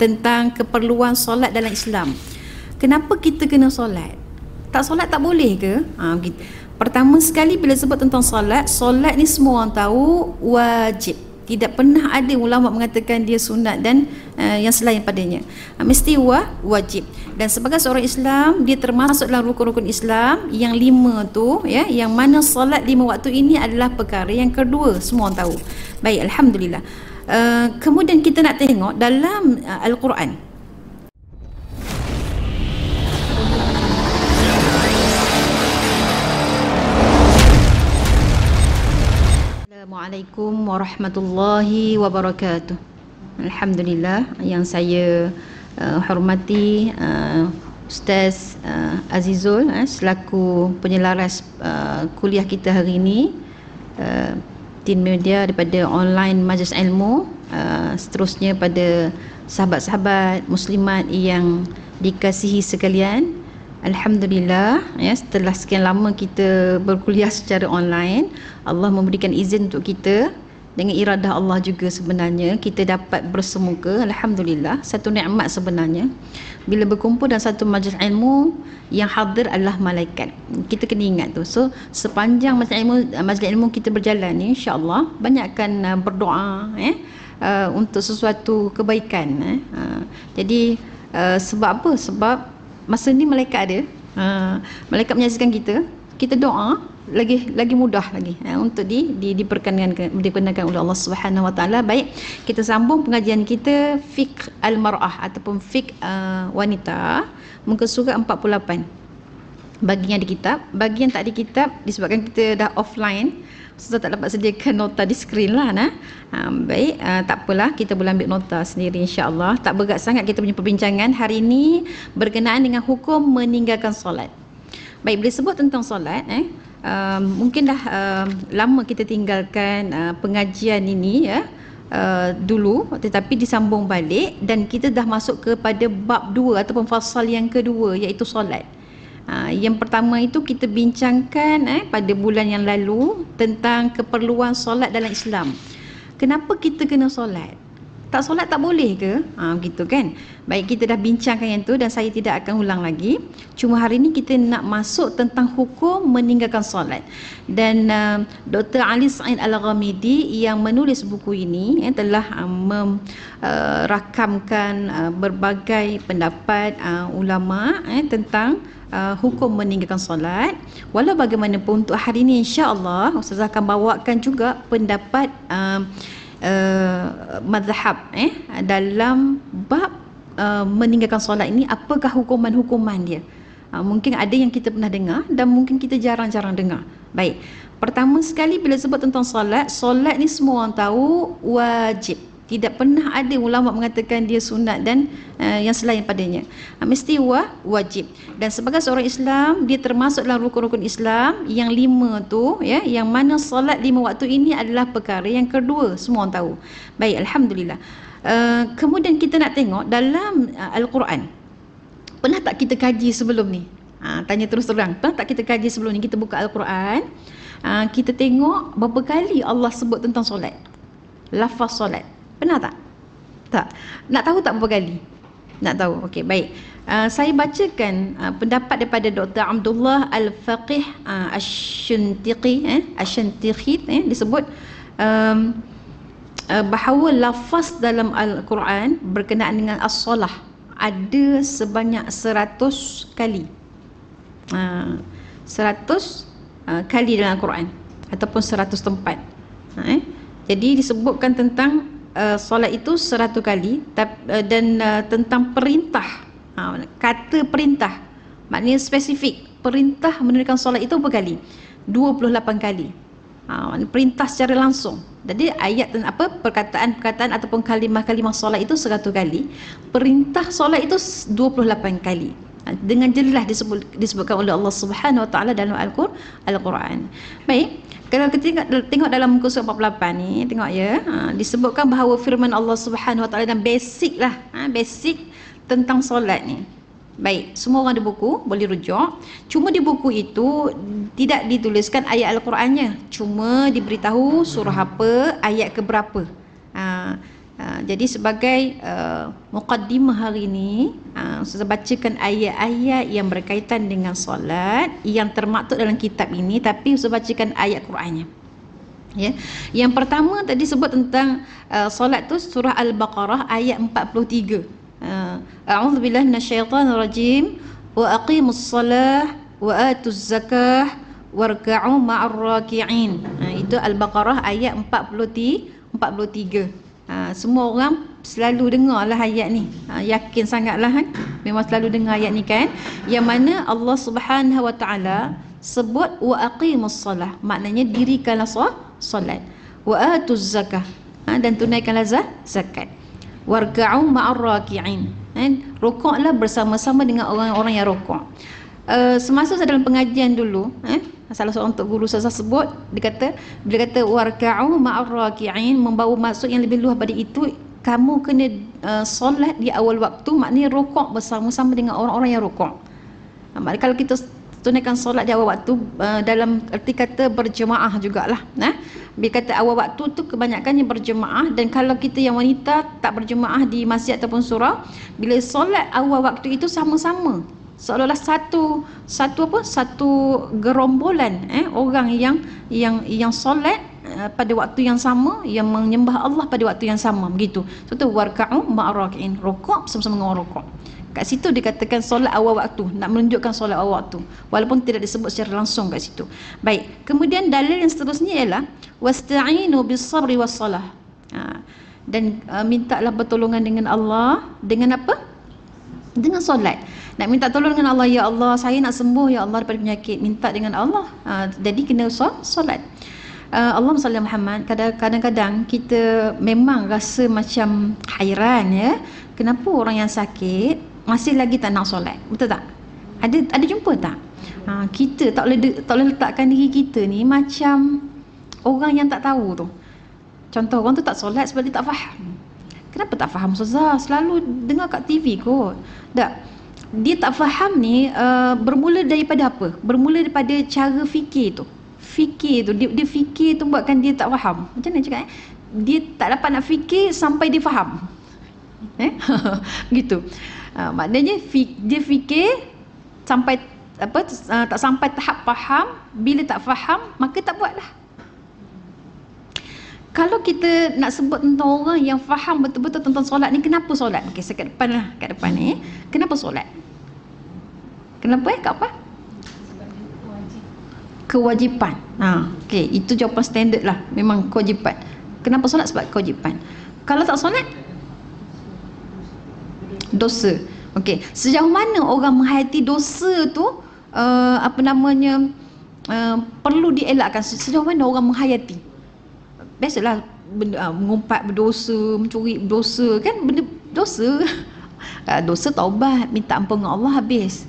tentang keperluan solat dalam Islam. Kenapa kita kena solat? Tak solat tak boleh ke? Begitu. Pertama sekali bila sebut tentang solat, solat ni semua orang tahu wajib. Tidak pernah ada ulama mengatakan dia sunat dan yang selain padanya. Mesti wajib. Dan sebagai seorang Islam, dia termasuk dalam rukun-rukun Islam yang 5 tu, ya, yang mana solat 5 waktu ini adalah perkara yang kedua, semua orang tahu. Baik, alhamdulillah. Kemudian kita nak tengok dalam Al-Quran. Assalamualaikum warahmatullahi wabarakatuh. Alhamdulillah, yang saya hormati Ustaz Azizul selaku penyelaras kuliah kita hari ini, tim media daripada online Majlis Ilmu, seterusnya pada sahabat-sahabat muslimat yang dikasihi sekalian. Alhamdulillah, ya, setelah sekian lama kita berkuliah secara online, Allah memberikan izin untuk kita, dengan iradah Allah juga sebenarnya kita dapat bersemuka. Alhamdulillah, satu nikmat sebenarnya bila berkumpul dalam satu majlis ilmu yang hadir adalah malaikat. Kita kena ingat tu. So sepanjang majlis ilmu kita berjalan ni, insya-Allah banyakkan berdoa untuk sesuatu kebaikan. Jadi sebab apa? Sebab masa ni malaikat ada, malaikat menyaksikan kita doa lagi mudah lagi untuk diperkenankan oleh Allah Subhanahu Wa Taala. Baik, kita sambung pengajian kita fiqh al-mar'ah ataupun fiqh wanita, muka surat 48. Bagi yang ada kitab, bagi yang tak ada kitab, disebabkan kita dah offline, Ustaz tak dapat sediakan nota di skrin lah. Baik, tak apalah, kita boleh ambil nota sendiri insya-Allah. Tak berat sangat kita punya perbincangan hari ini berkenaan dengan hukum meninggalkan solat. Baik, bila sebut tentang solat, mungkin dah lama kita tinggalkan pengajian ini, ya, dulu, tetapi disambung balik dan kita dah masuk kepada bab 2 ataupun fasal yang kedua, iaitu solat. Yang pertama itu kita bincangkan pada bulan yang lalu tentang keperluan solat dalam Islam. Kenapa kita kena solat? Tak solat tak boleh ke? Begitu kan? Baik, kita dah bincangkan yang tu dan saya tidak akan ulang lagi. Cuma hari ini kita nak masuk tentang hukum meninggalkan solat. Dan Dr. Ali Sa'id Al-Ghamidi yang menulis buku ini telah merakamkan berbagai pendapat ulama tentang hukum meninggalkan solat. Walau bagaimanapun untuk hari ini insya-Allah Ustazah akan bawakan juga pendapat mazhab dalam bab meninggalkan solat ini, apakah hukuman-hukuman dia. Mungkin ada yang kita pernah dengar dan mungkin kita jarang-jarang dengar. Baik, pertama sekali bila sebut tentang solat, solat ni semua orang tahu wajib. Tidak pernah ada ulama mengatakan dia sunat dan yang selain padanya. Mesti wajib. Dan sebagai seorang Islam, dia termasuk dalam rukun-rukun Islam yang 5 tu, ya, yang mana solat 5 waktu ini adalah perkara yang kedua, semua orang tahu. Baik, alhamdulillah. Kemudian kita nak tengok dalam Al-Quran. Pernah tak kita kaji sebelum ni? Tanya terus terang. Pernah tak kita kaji sebelum ni? Kita buka Al-Quran, kita tengok berapa kali Allah sebut tentang solat, lafaz solat. Pernah tak? Tak. Nak tahu tak berapa kali? Nak tahu. Okey, baik. Saya bacakan pendapat daripada Dr. Abdullah Al-Faqih Asy-Syantiqi, disebut bahawa lafaz dalam Al-Quran berkenaan dengan as-solah ada sebanyak 100 kali. 100 kali dalam Al-Quran ataupun 100 tempat. Jadi disebutkan tentang solat itu 100 kali dan tentang perintah, kata perintah, maknanya spesifik, perintah menunaikan solat itu berapa kali? 28 kali. Perintah secara langsung. Jadi ayat perkataan ataupun kalimah-kalimah solat itu 100 kali, perintah solat itu 28 kali. Dengan jelas disebutkan oleh Allah Subhanahu Wa Taala dalam Al-Quran. Baik, kalau kita tengok dalam muka surat 48 ni, tengok ya, disebutkan bahawa firman Allah Subhanahu Wa Taala dan basic lah, basic tentang solat ni. Baik, semua orang ada buku, boleh rujuk. Cuma di buku itu tidak dituliskan ayat Al-Qurannya, cuma diberitahu surah apa, ayat ke berapa. Jadi sebagai muqaddimah hari ini, saya bacakan ayat-ayat yang berkaitan dengan solat yang termaktub dalam kitab ini, tapi saya bacakan ayat Qurannya. Ya. Yang pertama tadi sebut tentang solat tu surah Al-Baqarah ayat 43. A'udzubillahi minasyaitonirrajim wa aqimus salah wa atuz zakah warka'u ma'ar raki'in. Itu Al-Baqarah ayat 43. Semua orang selalu dengar lah ayat ni, yakin sangatlah kan, memang selalu dengar ayat ni kan, yang mana Allah Subhanahu wa taala sebut wa aqimus salah, maknanya dirikanlah solat, wa atuz zakah, dan tunaikanlah zakat, warka'u ma'ar raki'in, rukuklah bersama-sama dengan orang-orang yang rukuk. Semasa saya dalam pengajian dulu, salah seorang tok guru saya sebut, dia kata warka'u ma'ar raki'in, membawa maksud yang lebih luas pada itu, kamu kena solat di awal waktu, maknanya rukuk bersama-sama dengan orang-orang yang rukuk. Maknanya kalau kita tunaikan solat di awal waktu, dalam erti kata berjemaah jugalah. Bila kata awal waktu tu kebanyakannya berjemaah, dan kalau kita yang wanita tak berjemaah di masjid ataupun surau, bila solat awal waktu itu sama-sama, seolah-olah satu gerombolan orang yang solat pada waktu yang sama, yang menyembah Allah pada waktu yang sama, begitu. Contoh warka'u ma'ar raki'in, rukuk bersama dengan orang rukuk. Kat situ dikatakan solat awal waktu, nak menunjukkan solat awal waktu, walaupun tidak disebut secara langsung kat situ. Baik, kemudian dalil yang seterusnya ialah wasta'inu bis-sabri was-salah. Dan mintalah pertolongan dengan Allah dengan apa? Dengan solat. Nak minta tolong dengan Allah, ya Allah saya nak sembuh ya Allah daripada penyakit, minta dengan Allah. Jadi kena solat. Allahumma salli Muhammad. Kadang-kadang kita memang rasa macam hairan, ya, kenapa orang yang sakit masih lagi tak nak solat, betul tak? Ada jumpa tak? Kita tak boleh letakkan diri kita ni macam orang yang tak tahu tu. Contoh, orang tu tak solat sebab dia tak faham. Kenapa tak faham Ustazah? Selalu dengar kat TV kot. Tak, dia tak faham ni bermula daripada apa? Bermula daripada cara fikir tu. Dia fikir tu buatkan dia tak faham. Macam mana cakap? Dia tak dapat nak fikir sampai dia faham. Gitu. Maknanya dia fikir sampai tak sampai tahap faham. Bila tak faham, maka tak buatlah. Kalau kita nak sebut tentang orang yang faham betul-betul tentang solat ni, kenapa solat? Okey, saya kat depan ni. Kenapa solat? Kenapa kat apa? Kewajipan. Okey, itu jawapan standard lah. Memang kewajipan. Kenapa solat? Sebab kewajipan. Kalau tak solat, dosa. Okey, sejauh mana orang menghayati dosa tu perlu dielakkan? Sejauh mana orang menghayati? Biasalah mengumpat berdosa, mencuri berdosa, kan benda dosa. Dosa taubat, minta ampun dengan Allah, habis.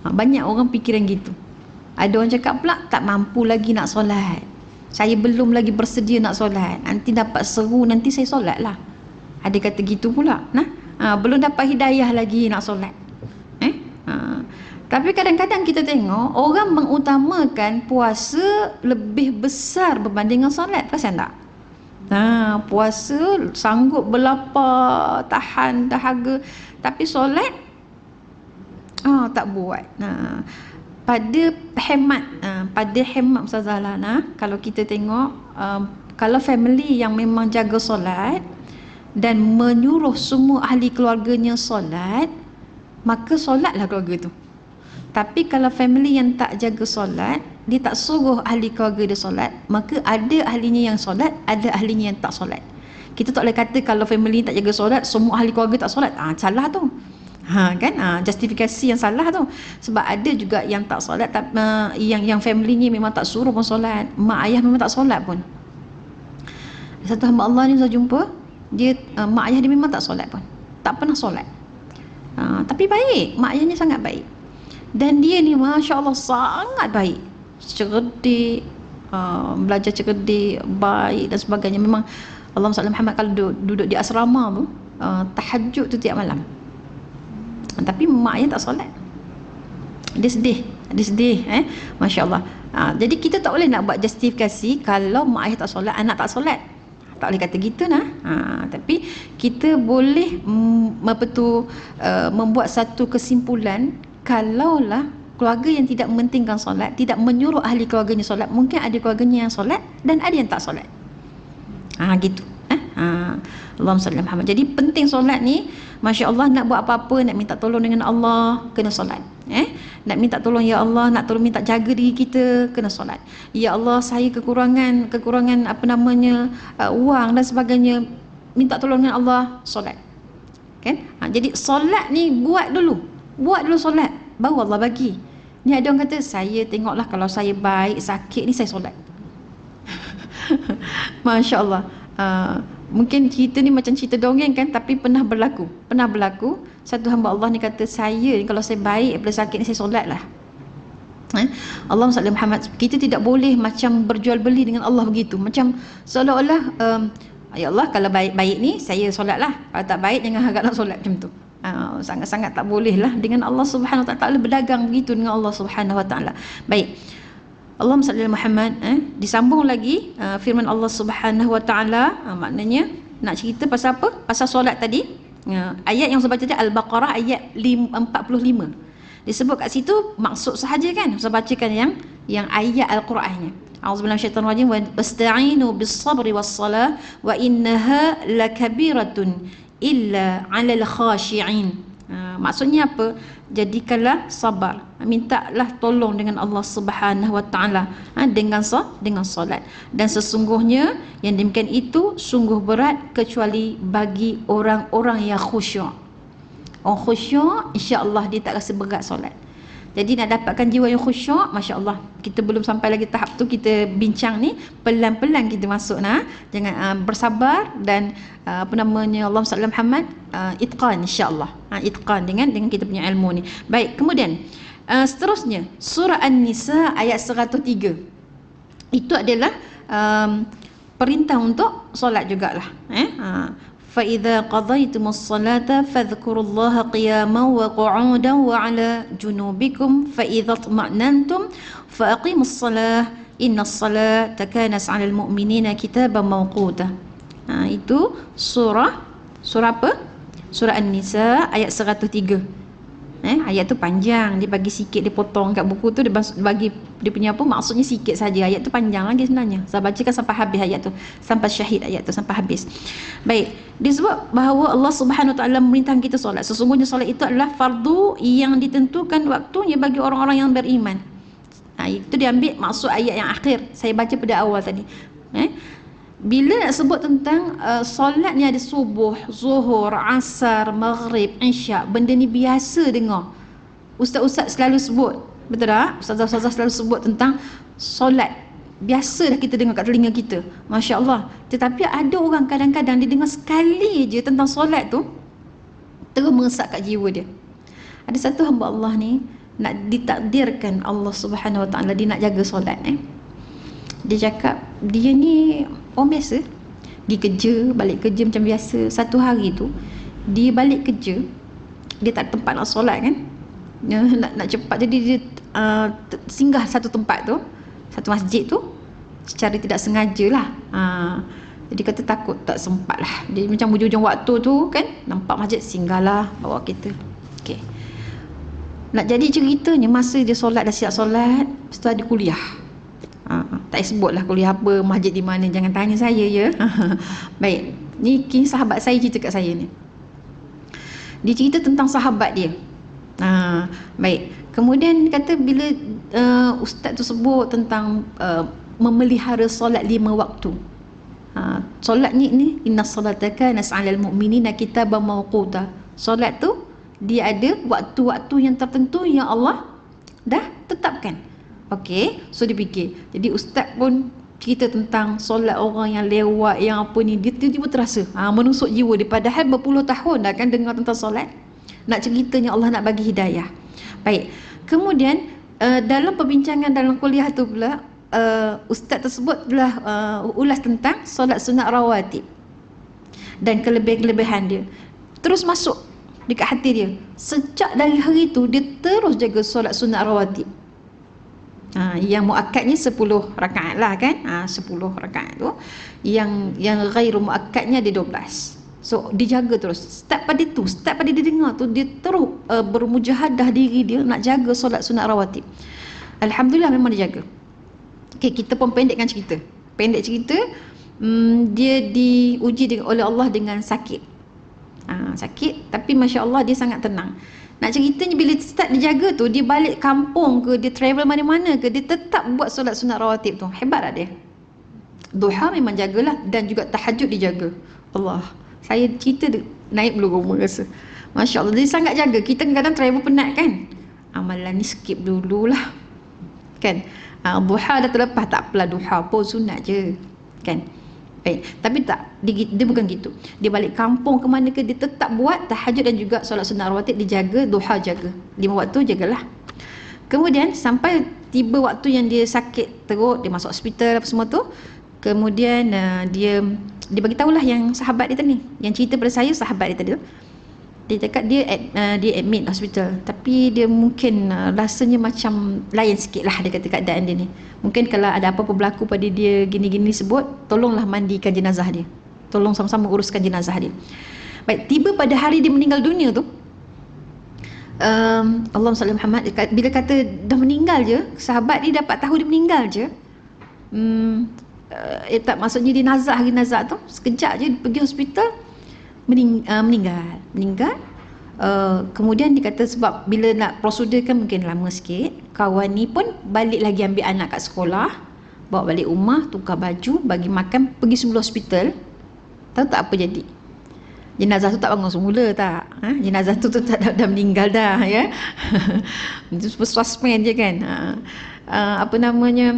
Banyak orang fikiran gitu. Ada orang cakap pula tak mampu lagi nak solat, saya belum lagi bersedia nak solat, nanti dapat seru nanti saya solat lah. Ada kata gitu pula. Belum dapat hidayah lagi nak solat. Tapi kadang-kadang kita tengok orang mengutamakan puasa lebih besar berbanding dengan solat. Perasan tak? Puasa sanggup berlapar, tahan dahaga, tapi solat tak buat. Pada hemat Ustazah Lana, kalau kita tengok kalau family yang memang jaga solat dan menyuruh semua ahli keluarganya solat, maka solatlah keluarga tu. Tapi kalau family yang tak jaga solat, dia tak suruh ahli keluarga dia solat, maka ada ahlinya yang solat, ada ahlinya yang tak solat. Kita tak boleh kata kalau family tak jaga solat, semua ahli keluarga tak solat. Salah tu. Kan? Justifikasi yang salah tu. Sebab ada juga yang tak solat, yang family-nya memang tak suruh pun solat, mak ayah memang tak solat pun. Satu hamba Allah ni saya jumpa, dia mak ayah dia memang tak solat pun, tak pernah solat. Tapi baik, mak ayahnya sangat baik. Dan dia ni Masya Allah sangat baik, cerdik, belajar cerdik, baik dan sebagainya. Memang Allahumma salli Muhammad, kalau duduk di asrama tu, tahajud tu tiap malam. Tapi mak ayah tak solat. Dia sedih. Masya Allah. Jadi kita tak boleh nak buat justifikasi kalau mak ayah tak solat, anak tak solat. tak boleh kata gitu nah. Tapi kita boleh membuat satu kesimpulan, kalaulah keluarga yang tidak mementingkan solat, tidak menyuruh ahli keluarganya solat, mungkin ada keluarganya yang solat dan ada yang tak solat. Gitu. Allahumma salli ala Muhammad. Jadi penting solat ni, masya-Allah, nak buat apa-apa, nak minta tolong dengan Allah, kena solat. Nak minta tolong ya Allah, nak tolong minta jaga diri kita, kena solat. Ya Allah, saya kekurangan wang dan sebagainya, minta tolong dengan Allah, solat. Kan? Jadi solat ni buat dulu solat, baru Allah bagi. Ni ada orang kata, saya tengoklah kalau saya baik, sakit ni saya solat. Masya Allah. Mungkin cerita ni macam cerita dongeng kan, tapi pernah berlaku. Satu hamba Allah ni kata, saya ni kalau saya baik daripada sakit ni, saya solat lah. Allahumma salli ala Muhammad. Kita tidak boleh macam berjual beli dengan Allah begitu, macam seolah-olah ya Allah, kalau baik-baik ni saya solat lah, kalau tak baik jangan harap nak solat, macam tu. Sangat-sangat tak boleh lah dengan Allah Subhanahu Wa Ta'ala. Tak boleh berdagang begitu dengan Allah Subhanahu Wa Ta'ala. Baik, Allahumma salli ala Muhammad. Disambung lagi firman Allah Subhanahu Wa Ta'ala, maknanya nak cerita pasal apa? Pasal solat tadi. Ayat yang saya baca tadi Al-Baqarah ayat 45. Disebut kat situ maksud sahaja kan. Saya bacakan yang ayat Al-Qurannya. A'udzubillahi minasyaitanir rajim. Wasta'inu bis-sabri was-salah wa innaha lakabiratun illa 'alal khashi'in. Maksudnya apa? Jadikanlah sabar, mintalah tolong dengan Allah Subhanahu Wa Ta'ala dengan solat. Dan sesungguhnya yang demikian itu sungguh berat kecuali bagi orang-orang yang khusyuk. Orang khusyuk, insya-Allah dia tak rasa berat solat. Jadi nak dapatkan jiwa yang khusyuk, masya-Allah, kita belum sampai lagi tahap tu. Kita bincang ni pelan-pelan kita masuk jangan bersabar dan Allahumma salli ala Muhammad, itqan, insya-Allah. Itqan dengan kita punya ilmu ni. Baik, kemudian seterusnya surah An-Nisa ayat 103. Itu adalah perintah untuk solat jugalah. فَإِذَا قَضَيْتُمُ الصَّلَاةَ فَاذْكُرُوا اللَّهَ قِيَامًا وَقُعُودًا وَعَلَى جُنُوبِكُمْ فَإِذَا اطْمَأْنَنْتُمْ فَأَقِيمُوا الصَّلَاةَ إِنَّ الصَّلَاةَ كَانَتْ عَلَى الْمُؤْمِنِينَ كِتَابًا مَوْقُوتًا. Itu surah apa? Surah An-Nisa ayat 103. Ayat tu panjang, dia bagi sikit, dia potong kat buku tu, dia bagi dia punya apa, maksudnya sikit saja. Ayat tu panjang lagi sebenarnya. Saya bacakan sampai habis ayat tu, sampai syahid ayat tu sampai habis. Baik, disebut bahawa Allah Subhanahu Wa Ta'ala memerintahkan kita solat. Sesungguhnya solat itu adalah fardu yang ditentukan waktunya bagi orang-orang yang beriman. Itu diambil maksud ayat yang akhir saya baca pada awal tadi. Bila nak sebut tentang solat ni, ada subuh, zuhur, asar, maghrib, isyak, benda ni biasa dengar. Ustaz-ustaz selalu sebut, betul tak? Ustazah-ustazah selalu sebut tentang solat. Biasa dah kita dengar kat telinga kita, Masya Allah. Tetapi ada orang kadang-kadang dia dengar sekali je tentang solat tu, terus meresap kat jiwa dia. Ada satu hamba Allah ni, nak ditakdirkan Allah Subhanahu Wa Ta'ala, dia nak jaga solat. Dia cakap, dia ni orang biasa, pergi kerja, balik kerja macam biasa. Satu hari tu dia balik kerja, dia tak ada tempat nak solat kan, nak cepat, jadi dia singgah satu tempat tu, satu masjid tu, secara tidak sengaja lah. Jadi kata takut tak sempat lah, dia macam hujung-hujung waktu tu kan, nampak masjid, singgahlah, bawa kereta. Okay, nak jadi ceritanya, masa dia solat, dah siap solat, lepas tu ada kuliah. Tak sebutlah kuliah apa, masjid di mana, jangan tanya saya ya. Baik, ni sahabat saya cerita kat saya ni. Dia cerita tentang sahabat dia. Baik, kemudian kata bila ustaz tu sebut tentang memelihara solat 5 waktu. Solat ni inna salata kanat 'alal mu'minina kitaban mawquta. Solat tu dia ada waktu-waktu yang tertentu yang Allah dah tetapkan. Okey, so dia fikir. Jadi ustaz pun cerita tentang solat orang yang lewat, yang apa ni, dia tiba-tiba terasa menusuk jiwa dia, padahal berpuluh tahun dah kan dengar tentang solat. Nak ceritanya Allah nak bagi hidayah. Baik, kemudian dalam perbincangan dalam kuliah tu pula, ustaz tersebut telah ulas tentang solat sunat rawatib dan kelebihan-kelebihan dia. Terus masuk dekat hati dia. Sejak dari hari tu dia terus jaga solat sunat rawatib. Yang muakkadnya 10 rakaat lah kan. 10 rakaat tu. Yang ghairu muakkadnya ada 12. So dijaga terus. Start pada dia dengar tu, dia terus bermujahadah diri dia nak jaga solat sunat rawatib. Alhamdulillah memang dia jaga. Okay, kita pun pendek cerita. Dia diuji oleh Allah dengan sakit. Sakit, tapi Masya Allah dia sangat tenang. Nak ceritanya bila start dia jaga tu, dia balik kampung ke, dia travel mana-mana ke, dia tetap buat solat sunat rawatib tu. Hebat tak dia? Duha memang jagalah, dan juga tahajud dijaga. Allah, saya cerita naik bulu roma rasa. Masya Allah, dia sangat jaga. Kita kadang travel penat kan, amalan ni skip dululah kan. Duha dah terlepas, tak apalah, duha pun sunat je kan. Baik, tapi tak, dia bukan gitu. Dia balik kampung ke mana ke, dia tetap buat tahajud dan juga solat sunat rawatib dijaga, duha jaga. 5 waktu jagalah. Kemudian sampai tiba waktu yang dia sakit teruk, dia masuk hospital apa semua tu. Kemudian dia bagi tahulah yang sahabat dia tadi, yang cerita pada saya sahabat dia tadi tu. Dia cakap dia admit hospital, tapi dia mungkin rasanya macam lain sikit lah, dia kata keadaan dia ni. Mungkin kalau ada apa-apa berlaku pada dia gini-gini sebut, tolonglah mandikan jenazah dia, tolong sama-sama uruskan jenazah dia. Baik, tiba pada hari dia meninggal dunia tu, Allahumma salli Muhammad, bila kata dah meninggal je, sahabat dia dapat tahu dia meninggal je, tak, maksudnya jenazah tu sekejap je pergi hospital, meninggal. Kemudian dia kata sebab bila nak prosedur kan mungkin lama sikit, kawan ni pun balik lagi ambil anak kat sekolah, bawa balik rumah, tukar baju, bagi makan, pergi sebelum hospital. Tahu tak apa jadi? Jenazah tu tak bangun semula tak? Jenazah tu dah meninggal dah ya. Itu suspend je kan. Apa namanya?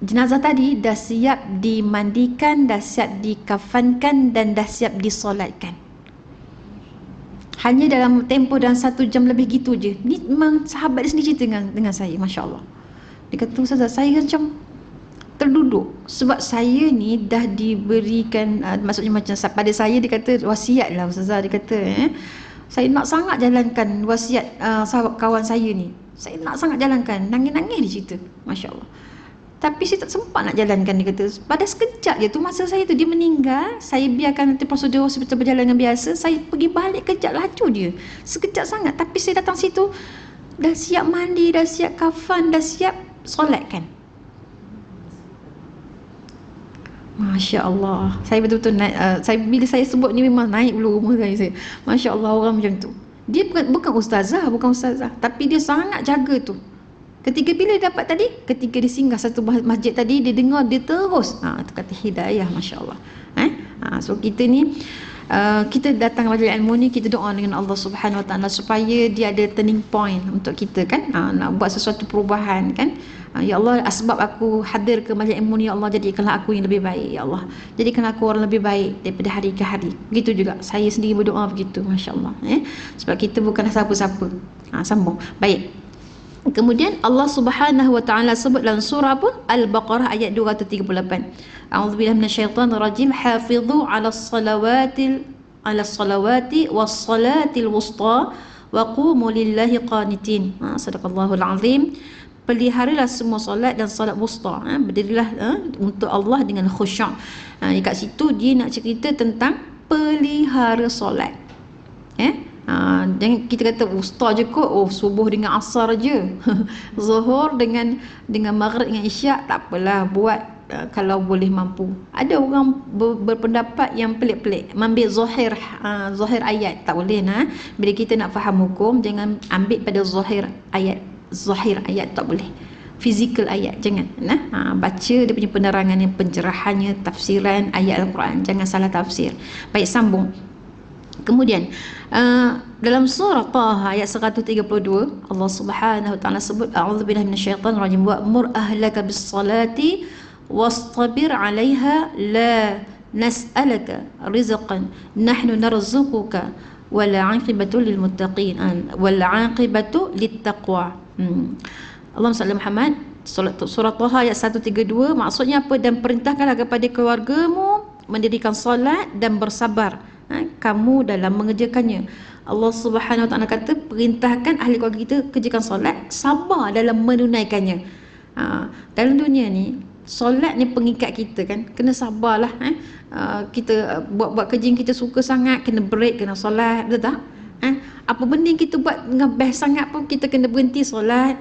Jenazah tadi dah siap dimandikan, dah siap dikafankan, dan dah siap disolatkan. Hanya dalam tempoh dalam 1 jam lebih gitu je. Ni memang sahabat dia sendiri cerita dengan saya, Masya Allah. Dia kata, Ustazah, saya macam terduduk. Sebab saya ni dah diberikan, maksudnya macam pada saya, dia kata wasiat lah Ustazah. Dia kata, saya nak sangat jalankan wasiat sahabat kawan saya ni. Saya nak sangat jalankan. Nangis-nangis dia cerita, Masya Allah. Tapi saya tak sempat nak jalankan, dia kata. Pada sekejap je tu, masa saya tu dia meninggal, saya biarkan nanti prosedur hospital berjalan dengan biasa, saya pergi balik kejap laju dia. Sekejap sangat. Tapi saya datang situ, dah siap mandi, dah siap kafan, dah siap solat kan. Masya Allah. Saya betul-betul naik, bila saya sebut ni memang naik bulu rumah saya. Masya Allah, orang macam tu. Dia bukan ustazah, tapi dia sangat jaga tu. Ketika bila dia dapat tadi, ketika dia singgah satu masjid tadi, dia dengar, dia terus itu kata hidayah, Masya Allah. So kita ni, kita datang majlis ilmu ni, kita doa dengan Allah Subhanahu Wa Taala supaya dia ada turning point untuk kita kan, nak buat sesuatu perubahan kan. Ya Allah, asbab aku hadir ke majlis ilmu ni, ya Allah, jadikanlah aku yang lebih baik, ya Allah, jadikanlah aku orang lebih baik daripada hari ke hari. Begitu juga saya sendiri berdoa begitu, Masya Allah. Sebab kita bukanlah siapa-siapa. Sambung. Baik. Kemudian Allah Subhanahu Wa Taala sebut dalam surah apa? Al-Baqarah ayat 238. A'udzubillahi minasyaitonir rajim. Hafidhu 'alas salawati was-salatil wusta wa qumu lillahi qanitin. Sadaqallahul azim. Peliharalah semua solat dan solat wusta. Berdirilah untuk Allah dengan khusyuk. Dekat situ dia nak cerita tentang pelihara solat. Jangan kita kata wusta je kot, subuh dengan asar je. Zuhur dengan maghrib dengan isyak tak apalah, buat kalau boleh mampu. Ada orang berpendapat yang pelik-pelik, ambil zahir ayat, tak boleh bila kita nak faham hukum, jangan ambil pada zahir ayat tak boleh. Fizikal ayat jangan. Baca dia punya penerangannya, pencerahannya, tafsiran ayat Al-Quran, jangan salah tafsir. Baik, sambung. Kemudian dalam surah Taha ayat 132, Allah Subhanahu Wa Taala sebut, a'udzubillahi minasyaitonir rajim, wa'mur ahlaka bis-salati wastabir 'alaiha la nas'alaka rizqan nahnu narzuquka wal 'aqibatu lil muttaqin wal 'aqibatu lit taqwa. Allahumma salli Muhammad. Surah Taha ayat 132, maksudnya apa? Dan perintahkanlah kepada keluargamu mendirikan solat dan bersabar kamu dalam mengerjakannya. Allah Subhanahu Wa Taala kata, perintahkan ahli keluarga kita kerjakan solat, sabar dalam menunaikannya. Dalam dunia ni solat ni pengikat kita kan, kena sabarlah. Kita buat kerja yang kita suka sangat, kena break, kena solat, betul tak? Apa benda yang kita buat dengan best sangat pun kita kena berhenti solat.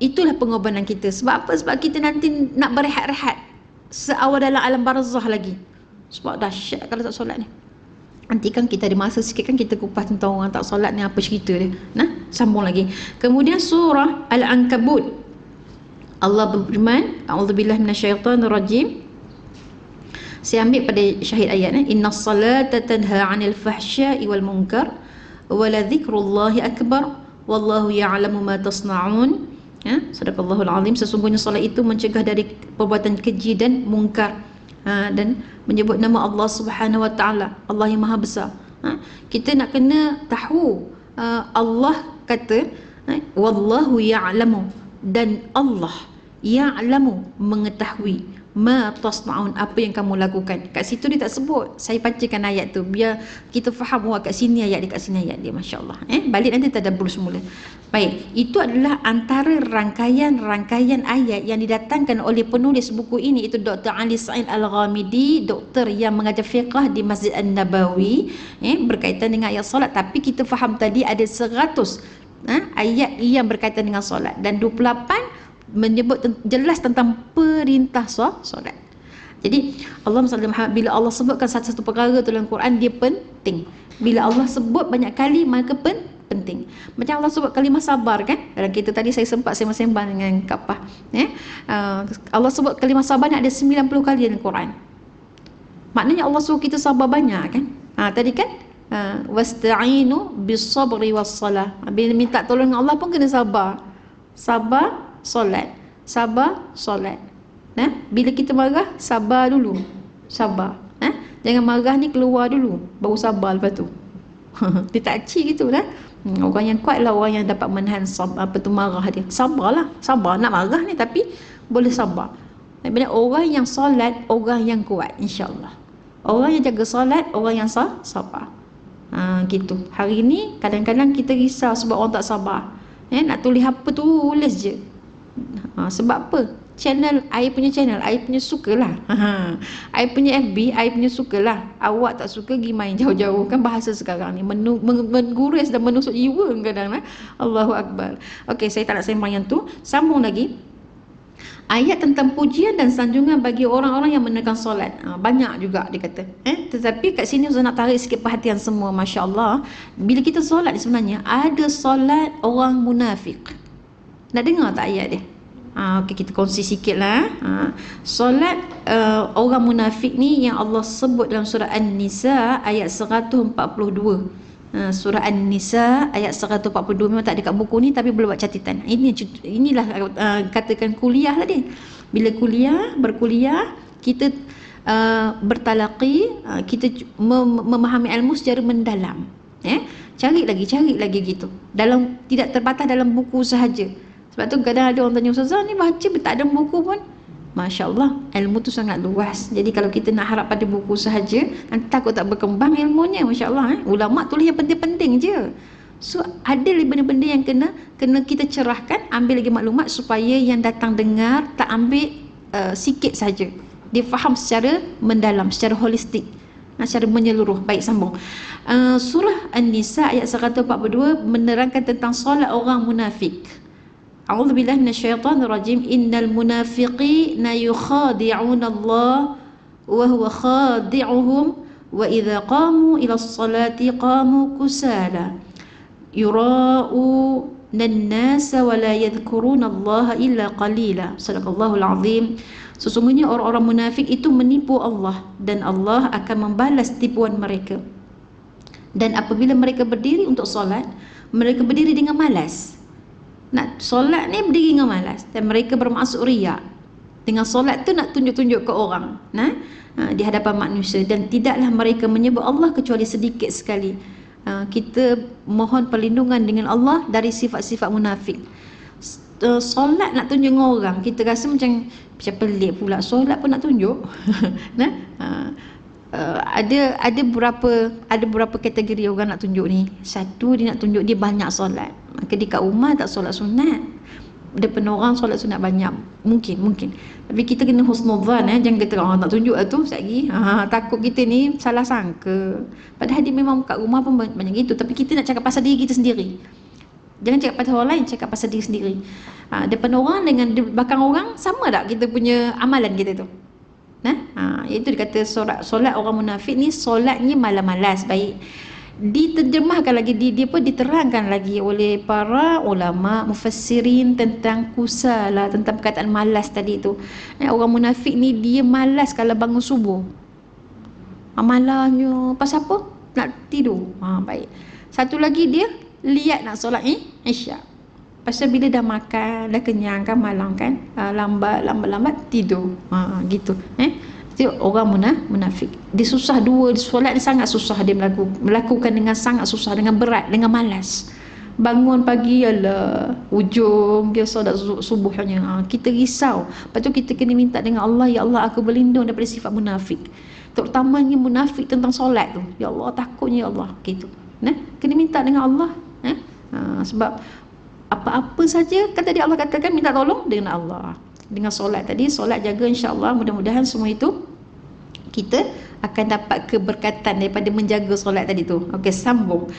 Itulah pengorbanan kita. Sebab apa? Sebab kita nanti nak berehat-rehat seawal dalam alam barzah lagi. Sebab dahsyat kalau tak solat ni. Nanti kan kita ada masa sikit kan kita kupas tentang orang tak solat ni, apa cerita dia. Sambung lagi. Kemudian surah Al-Ankabut, Allah berfirman, a'udzubillahi minasyaitonirrajim. Saya ambil pada syahid ayat ni, innas salata tanha 'anil fahsya'i wal munkar wa la dzikrullahi akbar wallahu ya'lamu ma tasna'un. Sadaqallahul azim. Sesungguhnya solat itu mencegah dari perbuatan keji dan mungkar, dan menyebut nama Allah Subhanahu wa taala, Allah yang Maha Besar. Kita nak kena tahu, Allah kata wallahu ya'lamu, dan Allah ya'lamu, mengetahui, ma tasna'un, apa yang kamu lakukan. Kat situ dia tak sebut. Saya bacakan ayat tu biar kita faham, kat sini ayat dia, kat sini ayat dia, masya-Allah. Balik nanti tadabbur semula. Baik, itu adalah antara rangkaian ayat yang didatangkan oleh penulis buku ini, itu Dr. Ali Sa'id Al-Ghamidi, doktor yang mengajar fiqh di Masjid An-Nabawi, berkaitan dengan ayat solat. Tapi kita faham tadi ada 100 ayat yang berkaitan dengan solat, dan 28 menyebut jelas tentang perintah solat. Jadi Allah SWT, bila Allah sebutkan satu-satu perkara tu dalam Quran, dia penting. Bila Allah sebut banyak kali, maka penting. Macam Allah sebut kalimah sabar kan, dalam kita tadi saya sempat sembang-sembang dengan Kapah, Allah sebut kalimah sabar ni ada 90 kali dalam Quran. Maknanya Allah suruh kita sabar banyak kan. Tadi kan wasta'inu bis-sabri was-salah. Bila minta tolong Allah pun kena sabar. Solat. Bila kita marah, sabar dulu. Jangan marah ni keluar dulu, baru sabar lepas tu. Dia tak cik gitu lah. Orang yang kuat lah orang yang dapat menahan marah dia. Sabarlah. Sabar nak marah ni, tapi boleh sabar. Bila orang yang solat, orang yang kuat, insya-Allah. Orang yang jaga solat, orang yang sabar. Gitu. Hari ni kadang-kadang kita risau sebab orang tak sabar. Nak tulis apa, tulis je. Sebab apa? Channel, I punya channel, I punya sukalah. I punya FB, I punya sukalah. Awak tak suka, pergi main jauh-jauh. Kan bahasa sekarang ni mengguris dan menusuk jiwa kadang-kadang. Allahu Akbar. Okey, saya tak nak sembang yang tu. Sambung lagi. Ayat tentang pujian dan sanjungan bagi orang-orang yang menunaikan solat. Banyak juga dia kata. Tetapi kat sini Ustaz nak tarik sikit perhatian semua, masya-Allah. Bila kita solat sebenarnya ada solat orang munafik. Nak dengar tak ayat dia? Okey, kita kongsi sikit lah. Solat orang munafik ni yang Allah sebut dalam surah An-Nisa ayat 142. Surah An-Nisa ayat 142. Memang tak ada kat buku ni, tapi boleh buat catatan. Inilah katakan kuliah lah dia. Bila berkuliah, kita bertalaqi, kita memahami ilmu secara mendalam. Cari lagi gitu. Tidak terbatas dalam buku sahaja. Sebab tu kadang ada orang tanya, Ustazah ni baca tak ada buku pun. Masya Allah, ilmu tu sangat luas. Jadi kalau kita nak harap pada buku sahaja, nanti takut tak berkembang ilmunya. Masya Allah, ulama tulis yang penting-penting je. So ada benda-benda yang kena kita cerahkan, ambil lagi maklumat supaya yang datang dengar tak ambil sikit saja. Dia faham secara mendalam, secara holistik, secara menyeluruh. Baik, sambung. Surah An-Nisa ayat 142 menerangkan tentang solat orang munafik. A'udzubillahi minasyaitonirrajim. Innal munafiqina yukhadi'una Allah wa huwa khadi'uhum wa idza qamu ila sholati qamu kusala yura'una an-nasa wa la yadhkuruna Allah illa qalila. Sadaqallahul azim. Sesungguhnya orang-orang munafik itu menipu Allah, dan Allah akan membalas tipuan mereka. Dan apabila mereka berdiri untuk solat, mereka berdiri dengan malas. Nak solat ni berdiri dengan malas, dan mereka bermaksud riak. Dengan solat tu nak tunjuk-tunjuk ke orang di hadapan manusia, dan tidaklah mereka menyebut Allah kecuali sedikit sekali. Kita mohon perlindungan dengan Allah dari sifat-sifat munafik. Solat nak tunjuk dengan orang, kita rasa macam pelik pula, solat pun nak tunjuk. Ada beberapa kategori orang nak tunjuk ni. Satu, dia nak tunjuk dia banyak solat, maka dia kat rumah tak solat sunat. depan orang solat sunat banyak, mungkin tapi kita kena husnudzan, jangan kata nak tunjuk tu sekali takut kita ni salah sangka, padahal dia memang kat rumah pun banyak gitu, tapi kita nak cakap pasal diri kita sendiri, jangan cakap pasal orang lain, cakap pasal diri sendiri. Depan orang dengan di belakang orang sama tak kita punya amalan kita tu? Itu dikata solat orang munafik ni solatnya malas-malas. Baik, diterjemahkan lagi, dia pun diterangkan lagi oleh para ulama mufassirin tentang kusala, tentang perkataan malas tadi tu. Orang munafik ni dia malas kalau bangun subuh. Malasnya pasal apa? Nak tidur. Baik. Satu lagi dia lihat nak solat Isyak. Pasal bila dah makan, dah kenyang kan malam kan, lambat tidur. Gitu. Itu orang munafik. Dia susah solat ni sangat susah dia melakukan dengan sangat susah, dengan berat, dengan malas. Bangun pagi ialah hujung dia solat subuh hanya. Kita risau. Lepas tu kita kena minta dengan Allah, ya Allah aku berlindung daripada sifat munafik. Terutamanya munafik tentang solat tu. Ya Allah takutnya ya Allah gitu. Kena minta dengan Allah. Sebab apa-apa saja kan tadi Allah katakan minta tolong dengan Allah. Dengan solat tadi, solat jaga, insya-Allah mudah-mudahan semua itu kita akan dapat keberkatan daripada menjaga solat tadi tu. Okey, sambung.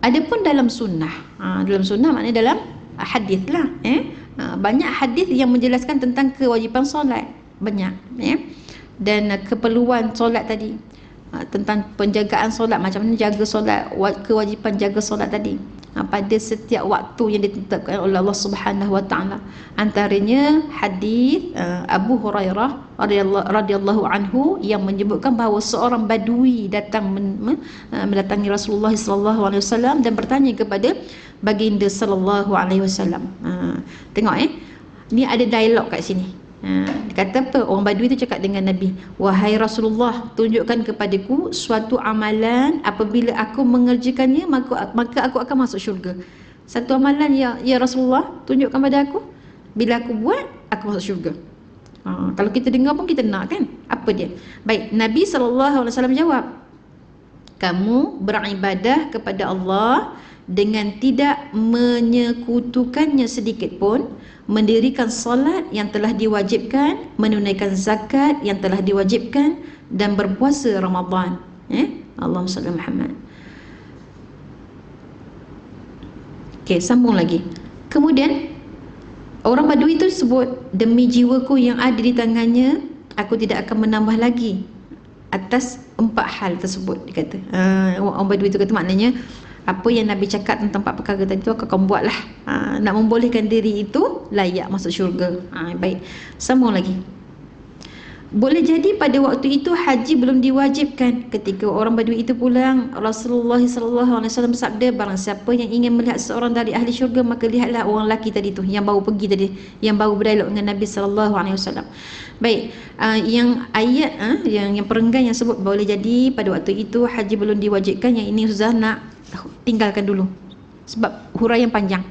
Adapun dalam sunnah, dalam sunnah maknanya dalam hadis lah, banyak hadis yang menjelaskan tentang kewajipan solat, banyak, dan keperluan solat tadi, tentang penjagaan solat, macam mana jaga solat, kewajipan jaga solat tadi pada setiap waktu yang ditetapkan oleh Allah Subhanahu wa taala. Antaranya hadis Abu Hurairah radhiyallahu anhu yang menyebutkan bahawa seorang badui datang mendatangi Rasulullah sallallahu alaihi wasallam dan bertanya kepada baginda sallallahu alaihi wasallam. Tengok ni ada dialog kat sini. Dia kata apa? Orang badui tu cakap dengan Nabi, wahai Rasulullah, tunjukkan kepadaku suatu amalan, apabila aku mengerjakannya maka aku akan masuk syurga. Satu amalan ya Rasulullah, tunjukkan pada aku, bila aku buat aku masuk syurga. Kalau kita dengar pun kita nak kan, apa dia? Baik, Nabi SAW jawab, kamu beribadah kepada Allah dengan tidak menyekutukannya sedikit pun, mendirikan solat yang telah diwajibkan, menunaikan zakat yang telah diwajibkan, dan berpuasa Ramadan. Allahumma salli Muhammad. Okey, sambung lagi. Kemudian orang badui itu sebut, demi jiwaku yang ada di tangannya, aku tidak akan menambah lagi atas 4 hal tersebut, dia kata. Orang badui itu kata, maknanya apa yang Nabi cakap tentang 4 perkara tadi tu akan buatlah, nak membolehkan diri itu layak masuk syurga. Baik, sambung lagi. Boleh jadi pada waktu itu haji belum diwajibkan. Ketika orang badui itu pulang, Rasulullah SAW bersabda, barang siapa yang ingin melihat seorang dari ahli syurga, maka lihatlah orang lelaki tadi tu yang baru pergi tadi, yang baru berdialog dengan Nabi SAW. Baik, yang ayat yang perenggan yang sebut boleh jadi pada waktu itu haji belum diwajibkan, yang ini Ustaz nak tinggalkan dulu sebab huraian panjang.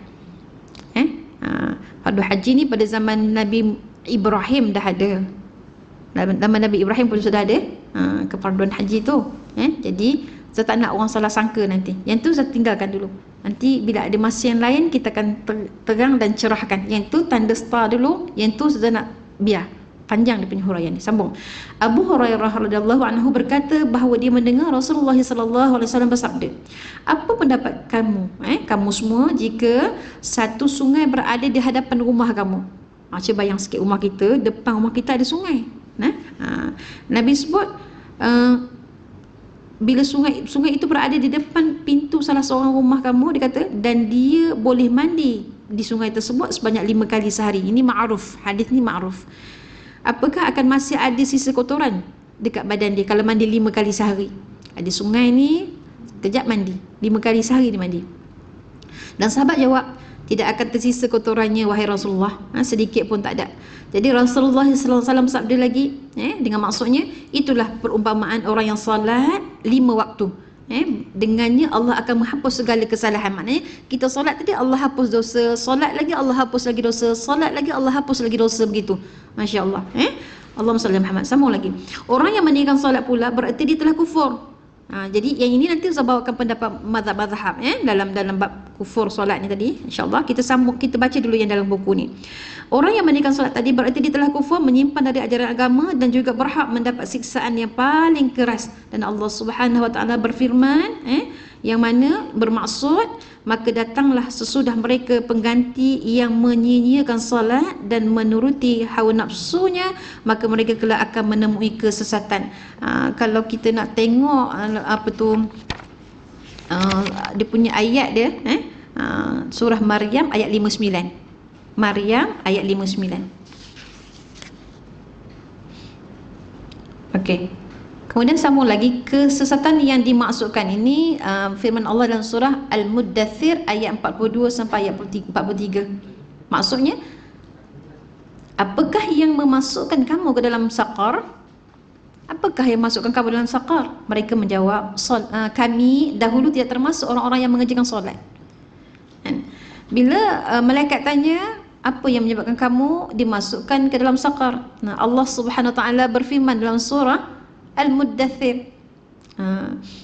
Fardu haji ni pada zaman Nabi Ibrahim dah ada. Zaman Nabi Ibrahim pun sudah ada kefarduan haji tu. Jadi saya tak nak orang salah sangka nanti. Yang tu saya tinggalkan dulu. Nanti bila ada masa yang lain kita akan terang dan cerahkan. Yang tu tanda star dulu, yang tu saya nak biar panjang dia punya huraian ni. Sambung. Abu Hurairah radhiyallahu anhu berkata bahawa dia mendengar Rasulullah sallallahu alaihi wasallam bersabda, apa pendapat kamu, kamu semua, jika satu sungai berada di hadapan rumah kamu? Cuba bayang sikit, rumah kita, depan rumah kita ada sungai. Nabi sebut bila sungai itu berada di depan pintu salah seorang rumah kamu, dia kata, dan dia boleh mandi di sungai tersebut sebanyak 5 kali sehari. Ini ma'ruf, hadis ni ma'ruf. Apakah akan masih ada sisa kotoran dekat badan dia kalau mandi 5 kali sehari? Ada sungai ni, kejap mandi 5 kali sehari dia mandi. Dan sahabat jawab, tidak akan tersisa kotorannya wahai Rasulullah, sedikit pun tak ada. Jadi Rasulullah SAW sabda lagi, dengan maksudnya itulah perumpamaan orang yang salat 5 waktu. Dengannya Allah akan menghapus segala kesalahan. Maknanya kita solat tadi Allah hapus dosa, solat lagi Allah hapus lagi dosa, solat lagi Allah hapus lagi dosa, begitu. Masya Allah. Allahumma salli Muhammad. Sambung lagi. Orang yang meninggalkan solat pula berarti dia telah kufur. Jadi yang ini nanti saya bawakan pendapat mazhab-mazhab dalam bab kufur solat ni tadi. InsyaAllah kita sambung, kita baca dulu yang dalam buku ni. Orang yang meninggalkan solat tadi berarti dia telah kufur, menyimpan dari ajaran agama dan juga berhak mendapat siksaan yang paling keras. Dan Allah Subhanahu Wa Taala berfirman, yang mana bermaksud, maka datanglah sesudah mereka pengganti yang menyia-nyiakan solat dan menuruti hawa nafsunya, maka mereka kelak akan menemui kesesatan. Kalau kita nak tengok dia punya ayat dia, surah Maryam ayat 59. Maryam ayat 59. Okey. Kemudian sambung lagi, kesesatan yang dimaksudkan ini firman Allah dalam surah Al-Muddathir ayat 42 sampai ayat 43. Maksudnya, apakah yang memasukkan kamu ke dalam saqar? Apakah yang masukkan kamu dalam saqar? Mereka menjawab, kami dahulu tidak termasuk orang-orang yang mengerjakan solat. Bila malaikat tanya, apa yang menyebabkan kamu dimasukkan ke dalam saqar? Allah Subhanahu Wa Taala berfirman dalam surah Al-Muddathir,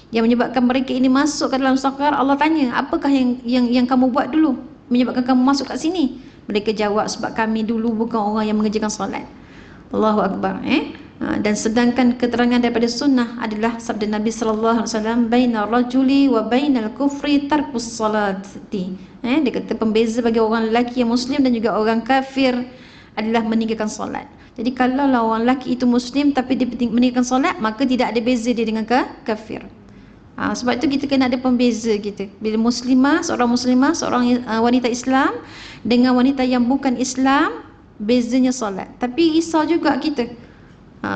yang menyebabkan mereka ini masuk ke dalam saqar. Allah tanya, apakah yang kamu buat dulu menyebabkan kamu masuk kat sini? Mereka jawab, sebab kami dulu bukan orang yang mengerjakan solat. Allahu Akbar. Dan sedangkan keterangan daripada sunnah adalah sabda Nabi sallallahu alaihi wasallam, bainar rajuli wa bainal kufri tarkus salati. Dia kata pembeza bagi orang lelaki yang muslim dan juga orang kafir adalah meninggalkan solat. Jadi kalau orang lelaki itu muslim tapi dia meninggalkan solat, maka tidak ada beza dia dengan kafir. Sebab itu kita kena ada pembeza kita. Bila muslimah, seorang wanita Islam dengan wanita yang bukan Islam, bezanya solat. Tapi risau juga kita.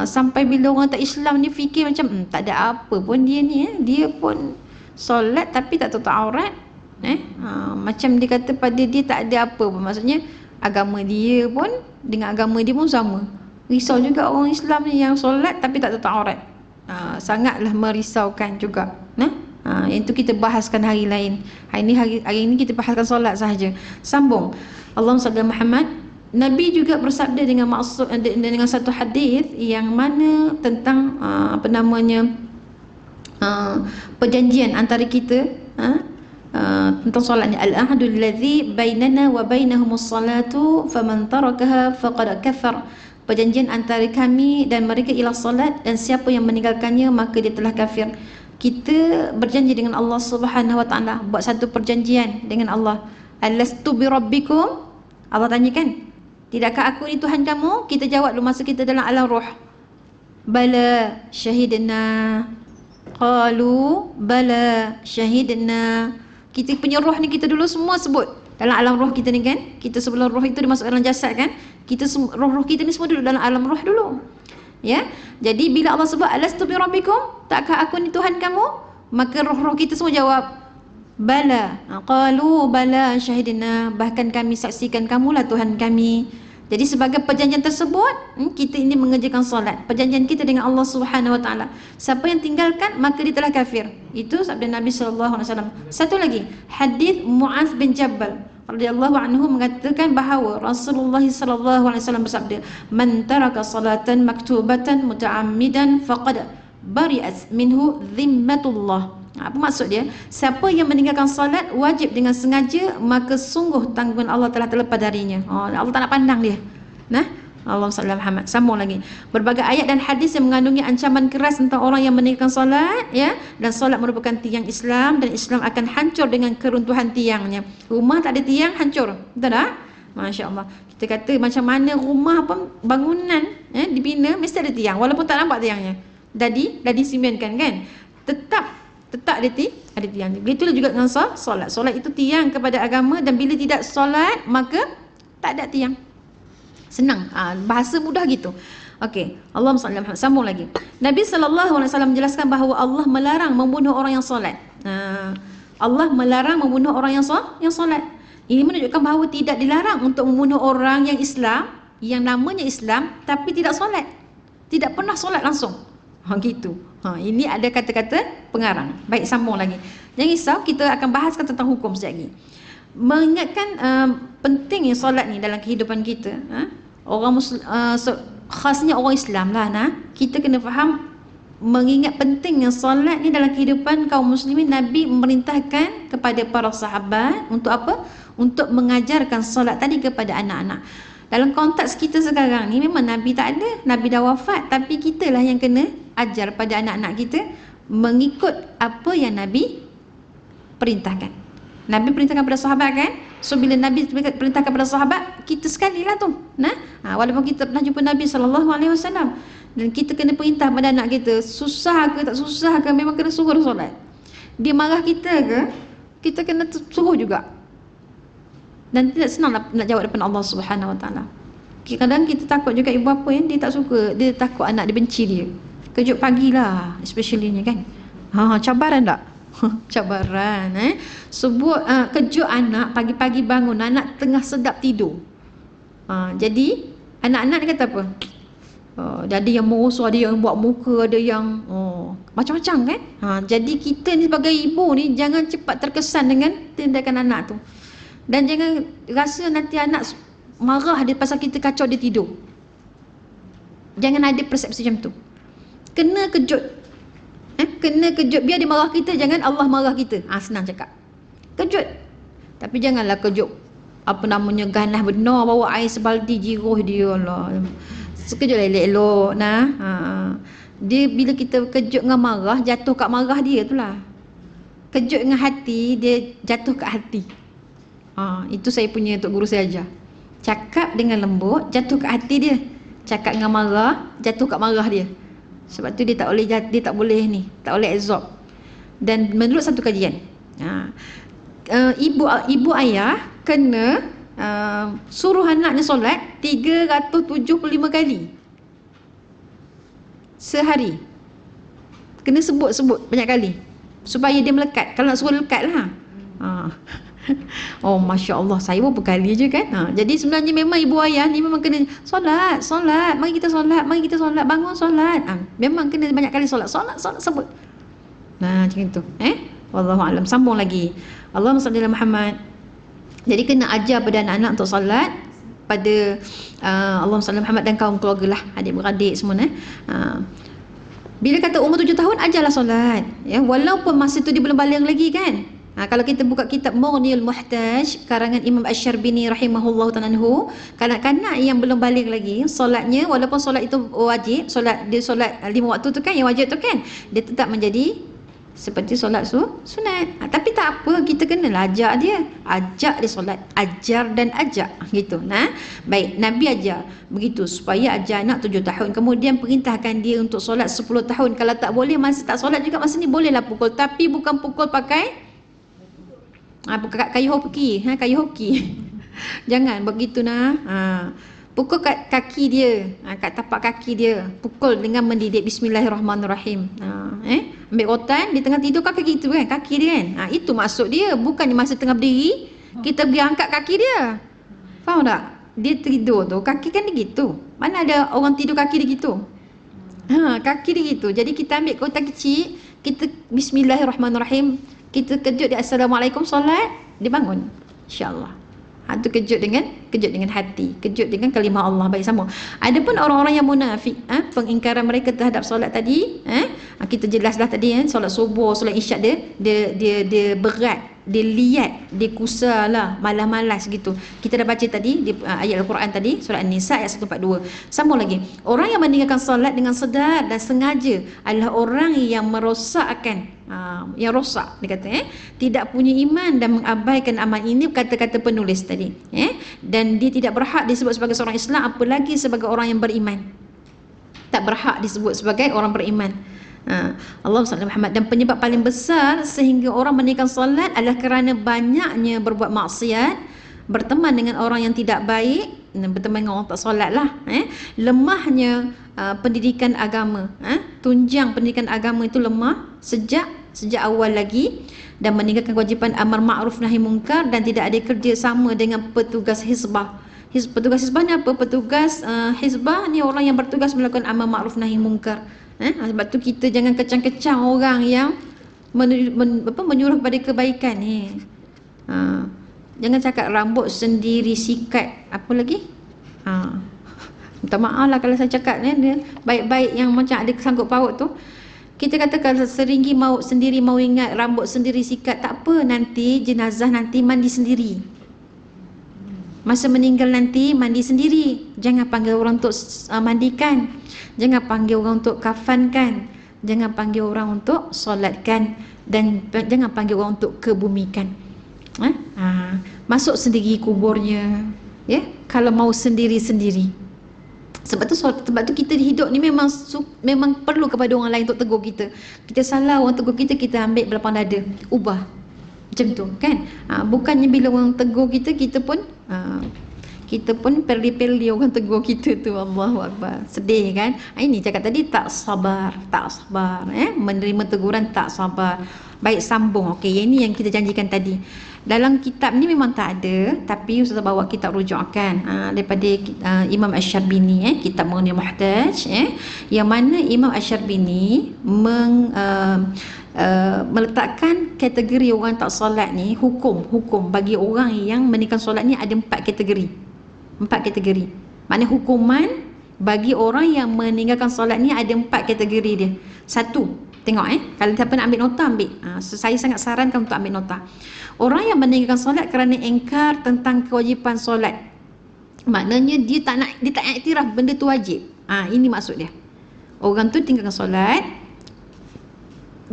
Sampai bila orang tak Islam ni fikir macam tak ada apa pun dia ni, dia pun solat tapi tak tutup aurat. Macam dia kata pada dia tak ada apa pun. Maksudnya agama dia pun dengan agama dia pun sama. Risau juga orang Islam ni yang solat tapi tak tutup aurat. Sangatlah merisaukan juga. Itu kita bahaskan hari lain. Hari ini kita bahaskan solat sahaja. Sambung. Allahumma salli Muhammad. Nabi juga bersabda dengan maksud dengan satu hadis yang mana tentang perjanjian antara kita, tentang solatnya, al-ahdul ladzi bainana wa bainahumus salatu faman tarakaha faqad kafar. Perjanjian antara kami dan mereka ialah solat, dan siapa yang meninggalkannya maka dia telah kafir. Kita berjanji dengan Allah Subhanahu Wa Taala, buat satu perjanjian dengan Allah. Alastu bi rabbikum? Allah tanyakan, tidakkah aku ni Tuhan kamu? Kita jawab dulu masa kita dalam alam roh, bala syahidna. Qalu bala syahidna. Kita punya roh ni kita dulu semua sebut dalam alam roh kita ni kan. Kita sebelum roh itu dimasukkan dalam jasad kan, kita roh-roh kita ni semua duduk dalam alam roh dulu. Ya. Jadi bila Allah sebut alastu bi rabbikum, takkah aku ni Tuhan kamu? Maka roh-roh kita semua jawab bala. Qalu bala syahidna. Bahkan kami saksikan kamulah Tuhan kami. Jadi sebagai perjanjian tersebut, kita ini mengerjakan solat. Perjanjian kita dengan Allah Subhanahu Wa Taala. Siapa yang tinggalkan maka dia telah kafir. Itu sabda Nabi sallallahu alaihi wasallam. Satu lagi, hadis Muaz bin Jabal radhiyallahu anhu mengatakan bahawa Rasulullah sallallahu alaihi wasallam bersabda, "Man taraka salatan maktubatan muta'ammidan faqad bari'at minhu dhimmatullah." Apa maksud dia? Siapa yang meninggalkan salat wajib dengan sengaja, maka sungguh tanggungan Allah telah terlepas darinya. Allah tak nak pandang dia. Allahumma salli Muhammad. Sambung lagi. Berbagai ayat dan hadis yang mengandungi ancaman keras tentang orang yang meninggalkan solat, ya. Dan solat merupakan tiang Islam, dan Islam akan hancur dengan keruntuhan tiangnya. Rumah tak ada tiang, hancur. Betul tak? Masya-Allah. Kita kata macam mana rumah pun, bangunan dibina mesti ada tiang walaupun tak nampak tiangnya. Dah disimenkan kan? Tetap ada tiang. Begitulah juga dengan solat. Solat itu tiang kepada agama, dan bila tidak solat maka tak ada tiang. Senang, bahasa mudah gitu. Okey, Allahumma salli Muhammad. Sambung lagi. Nabi sallallahu alaihi wasallam menjelaskan bahawa Allah melarang membunuh orang yang solat. Allah melarang membunuh orang yang solat. Ini menunjukkan bahawa tidak dilarang untuk membunuh orang yang Islam, yang namanya Islam tapi tidak solat. Tidak pernah solat langsung. Gitu. Ini ada kata-kata pengarang. Baik, sambung lagi. Jangan risau, kita akan bahaskan tentang hukum sekejap lagi. Mengingatkan pentingnya solat ni dalam kehidupan kita. Orang Muslim, khasnya orang Islam lah. Kita kena faham mengingat pentingnya solat ni dalam kehidupan kaum muslimin, Nabi memerintahkan kepada para sahabat untuk apa? Untuk mengajarkan solat tadi kepada anak-anak. Dalam konteks kita sekarang ni memang Nabi tak ada, Nabi dah wafat, tapi kita lah yang kena ajar pada anak-anak kita mengikut apa yang Nabi perintahkan. Nabi perintahkan pada sahabat kan? So bila Nabi perintahkan pada sahabat, kita sekali lah tu. Walaupun kita pernah jumpa Nabi SAW, dan kita kena perintah pada anak kita, susah ke tak susah ke, memang kena suruh solat. Dia marah kita ke, kita kena suruh juga. Dan tidak senang nak jawab depan Allah Subhanahu Wa Taala. Kadang kita takut juga ibu bapa yang dia tak suka, dia takut anak dia benci dia. Kejut pagilah, especially ni kan. Cabaran tak? Cabaran. Sebut kejut anak pagi-pagi bangun, anak tengah sedap tidur. Jadi anak-anak dia kata apa? Ada yang merosot, ada yang buat muka, ada yang macam-macam kan. Jadi kita ni sebagai ibu ni jangan cepat terkesan dengan tindakan anak tu, dan jangan rasa nanti anak marah dia pasal kita kacau dia tidur. Jangan ada persepsi macam tu. Kena kejut, kena kejut. Biar dia marah kita, jangan Allah marah kita. Senang cakap, kejut. Tapi janganlah kejut apa namanya ganas benar, bawa air sebaldi jiruh dia lah. Sekejut elok-elok dia bila kita kejut dengan marah, jatuh kat marah dia tu lah. Kejut dengan hati, dia jatuh kat hati. Itu saya punya tok guru saya ajar. Cakap dengan lembut, jatuh kat hati dia. Cakap dengan marah, jatuh kat marah dia. Sebab tu dia tak boleh tak boleh absorb. Dan menurut satu kajian, ibu ayah kena suruh anaknya solat 375 kali sehari. Kena sebut banyak kali supaya dia melekat. Kalau nak suruh lekat lah. Masya Allah, saya pun berkali je kan. Jadi sebenarnya memang ibu ayah ni memang kena solat, mari kita solat, bangun solat. Memang kena banyak kali solat sebut. Macam itu. Wallahualam. Sambung lagi. Allahumma salli ala Muhammad. Jadi kena ajar pada anak-anak untuk solat pada Allahumma salli ala Muhammad dan kaum keluarga lah, adik-beradik semua. Bila kata umur 7 tahun, ajarlah solat. Walaupun masa tu dia belum baligh lagi kan. Kalau kita buka kitab Mughniul Muhtaj karangan Imam Asy-Syarbini rahimahullahu ta'ala anhu, kanak-kanak yang belum baligh lagi, solatnya walaupun solat itu wajib, dia solat 5 waktu tu kan, yang wajib tu kan, dia tetap menjadi seperti solat sunat. Tapi tak apa, kita kena ajak dia solat, ajar dan ajak gitu. Baik, Nabi ajar begitu supaya ajar anak 7 tahun, kemudian perintahkan dia untuk solat 10 tahun. Kalau tak boleh, masih tak solat juga masa ni, bolehlah pukul, tapi bukan pukul pakai kayu hoki, kayu hoki. Jangan begitu pukul kat kaki dia, kat tapak kaki dia, pukul dengan mendidik bismillahirrahmanirrahim. Ambil rotan, dia tengah tidur kaki gitu kan, kaki dia kan. Itu maksud dia, bukan masa tengah berdiri kita pergi angkat kaki dia. Faham tak? Dia tidur tu kaki kan dia gitu. Mana ada orang tidur kaki dia gitu? Kaki dia gitu. Jadi kita ambil rotan kecil, kita bismillahirrahmanirrahim, kita kejut dia, assalamualaikum, solat, dia bangun, insyaAllah. Itu kejut dengan hati, kejut dengan kalimah Allah. Baik, sama. Adapun orang-orang yang munafik, pengingkaran mereka terhadap solat tadi, kita jelaslah tadi, solat subuh, solat isyak dia berat, dia liat, dia kusalah, malas-malas gitu. Kita dah baca tadi di ayat Al-Quran tadi, surah An-Nisa ayat 142. Sambung lagi. Orang yang meninggalkan solat dengan sedar dan sengaja adalah orang yang merosakkan, yang rosak, dia kata, tidak punya iman dan mengabaikan amal. Ini kata-kata penulis tadi, dan dia tidak berhak disebut sebagai seorang Islam, apalagi sebagai orang yang beriman. Tak berhak disebut sebagai orang beriman. Allah SWT Muhammad. Dan penyebab paling besar sehingga orang meninggalkan solat adalah kerana banyaknya berbuat maksiat, berteman dengan orang yang tidak baik, berteman dengan orang tak solat lah, lemahnya pendidikan agama, tunjang pendidikan agama itu lemah sejak awal lagi, dan meninggalkan kewajipan amar ma'ruf nahi mungkar, dan tidak ada kerja sama dengan petugas hizbah. Petugas hizbah ni apa? Petugas hizbah ni orang yang bertugas melakukan amar ma'ruf nahi mungkar. Sebab tu kita jangan kecang-kecang orang yang menyuruh pada kebaikan ni. Jangan cakap rambut sendiri sikat, apa lagi? Minta maaf lah kalau saya cakap dia baik-baik yang macam ada sangkut paut tu. Kita katakan seringgi mau sendiri, mau ingat rambut sendiri sikat, tak apa, nanti jenazah nanti mandi sendiri. Masa meninggal nanti mandi sendiri. Jangan panggil orang untuk mandikan. Jangan panggil orang untuk kafankan. Jangan panggil orang untuk solatkan. Dan jangan panggil orang untuk kebumikan. Masuk sendiri kuburnya. Ya, kalau mau sendiri-sendiri. Sebab tu kita hidup ni memang perlu kepada orang lain untuk tegur kita. Kita salah, orang tegur kita, kita ambil belakang dada, ubah. Macam tu kan. Bukannya bila orang tegur kita, kita pun perli-perli orang tegur kita tu. Allahu Akbar. Sedih kan. Ini cakap tadi, tak sabar. Menerima teguran tak sabar. Baik, sambung. Okey, ini yang kita janjikan tadi. Dalam kitab ni memang tak ada, tapi Ustazah bawa kitab rujukan daripada Imam Asy-Syarbini, kitab Mughni Muhtaj, yang mana Imam Asy-Syarbini meletakkan kategori orang tak solat ni, hukum bagi orang yang meninggalkan solat ni ada 4 kategori. Maknanya hukuman bagi orang yang meninggalkan solat ni ada 4 kategori dia. Satu, tengok kalau siapa nak ambil nota, ambil. Saya sangat sarankan untuk ambil nota. Orang yang meninggalkan solat kerana engkar tentang kewajipan solat. Maknanya dia tak iktiraf benda tu wajib. Ini maksud dia. Orang tu tinggalkan solat,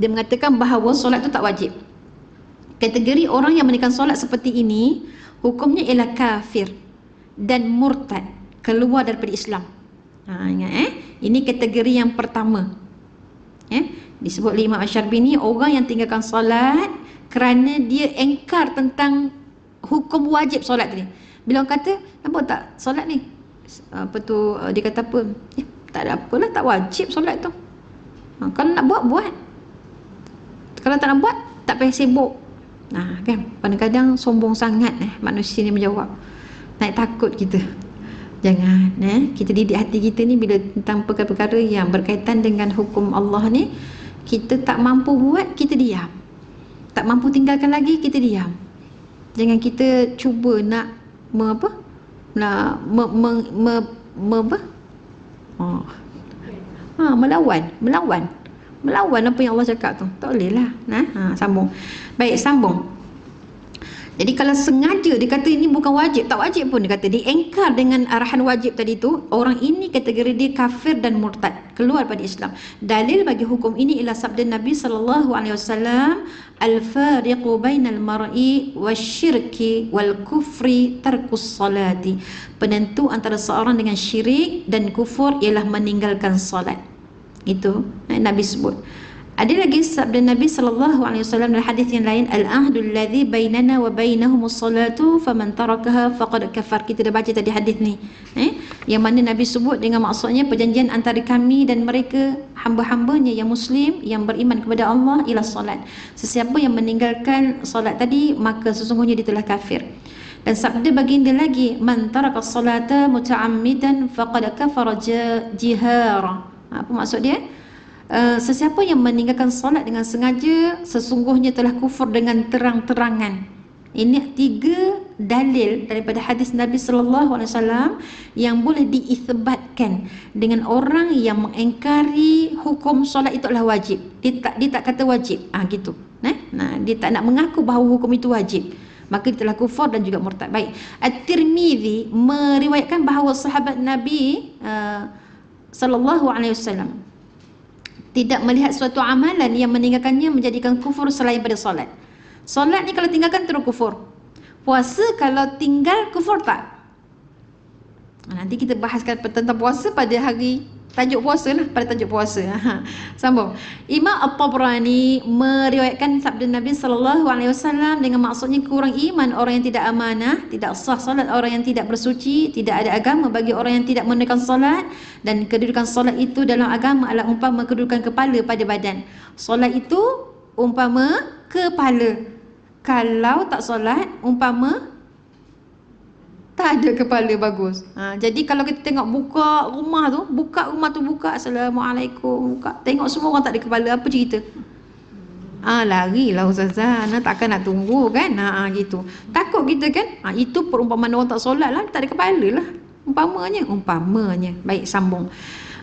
dia mengatakan bahawa solat tu tak wajib. Kategori orang yang meninggalkan solat seperti ini, hukumnya ialah kafir dan murtad, keluar daripada Islam. Ingat ini kategori yang pertama. Disebut oleh Imam Asy-Syarbini, orang yang tinggalkan solat kerana dia engkar tentang hukum wajib solat tadi. Bila orang kata, apa tak solat ni? Dia kata apa? Tak ada apalah, tak wajib solat tu. Kalau nak buat. Kalau tak nak buat, tak payah sibuk. Kan? Kadang-kadang sombong sangat manusia ni menjawab. Naik takut kita. Jangan. Kita didik hati kita ni bila tentang perkara-perkara yang berkaitan dengan hukum Allah ni, kita tak mampu buat, kita diam. Tak mampu tinggalkan lagi, kita diam. Jangan kita cuba nak melawan apa yang Allah cakap tu. Tak boleh lah. Sambung. Baik, sambung. Jadi kalau sengaja dia kata ini bukan wajib, tak wajib pun dia kata, dia engkar dengan arahan wajib tadi tu, orang ini kategori dia kafir dan murtad, keluar pada Islam. Dalil bagi hukum ini ialah sabda Nabi SAW, al-fariqu bainal mar'i wasyirki wal kufri tarkus salati. Penentu antara seorang dengan syirik dan kufur ialah meninggalkan salat. Itu Nabi sebut. Ada lagi sabda Nabi SAW dalam hadis yang lain, al-ahdul ladzi bainana wa bainahumus salatu faman tarakaha faqad kafar. Kita dah baca tadi hadis ni, yang mana Nabi sebut dengan maksudnya perjanjian antara kami dan mereka, hamba-hambanya yang muslim yang beriman kepada Allah, ialah solat. Sesiapa yang meninggalkan solat tadi, maka sesungguhnya dia telah kafir. Dan sabda baginda lagi, man taraka salata muta'ammidan faqad kafara jihara. Apa maksud dia? Sesiapa yang meninggalkan solat dengan sengaja, sesungguhnya telah kufur dengan terang-terangan. Ini 3 dalil daripada hadis Nabi SAW yang boleh diisbatkan dengan orang yang mengingkari hukum solat itu adalah wajib. Dia tak kata wajib, gitu. Dia tak nak mengaku bahawa hukum itu wajib, maka dia telah kufur dan juga murtad. Baik, At-Tirmidzi meriwayatkan bahawa sahabat Nabi SAW tidak melihat suatu amalan yang meninggalkannya menjadikan kufur selain pada solat. Solat ni kalau tinggalkan terus kufur. Puasa kalau tinggal kufur tak? Nanti kita bahaskan tentang puasa pada hari tajuk puasa lah, pada tajuk puasa. Sambung. Imam At-Tabrani meriwayatkan sabda Nabi SAW dengan maksudnya kurang iman orang yang tidak amanah, tidak sah solat orang yang tidak bersuci, tidak ada agama bagi orang yang tidak menunaikan solat, dan kedudukan solat itu dalam agama adalah umpama kedudukan kepala pada badan. Solat itu umpama kepala. Kalau tak solat, umpama tak ada kepala, bagus. Jadi kalau kita tengok buka rumah tu, Assalamualaikum, buka, tengok semua orang tak ada kepala, apa cerita? Larilah Ustazah, takkan nak tunggu kan? Gitu. Takut kita kan? Itu perumpamaan orang tak solat lah, tak ada kepala lah. Umpamanya. Baik, sambung.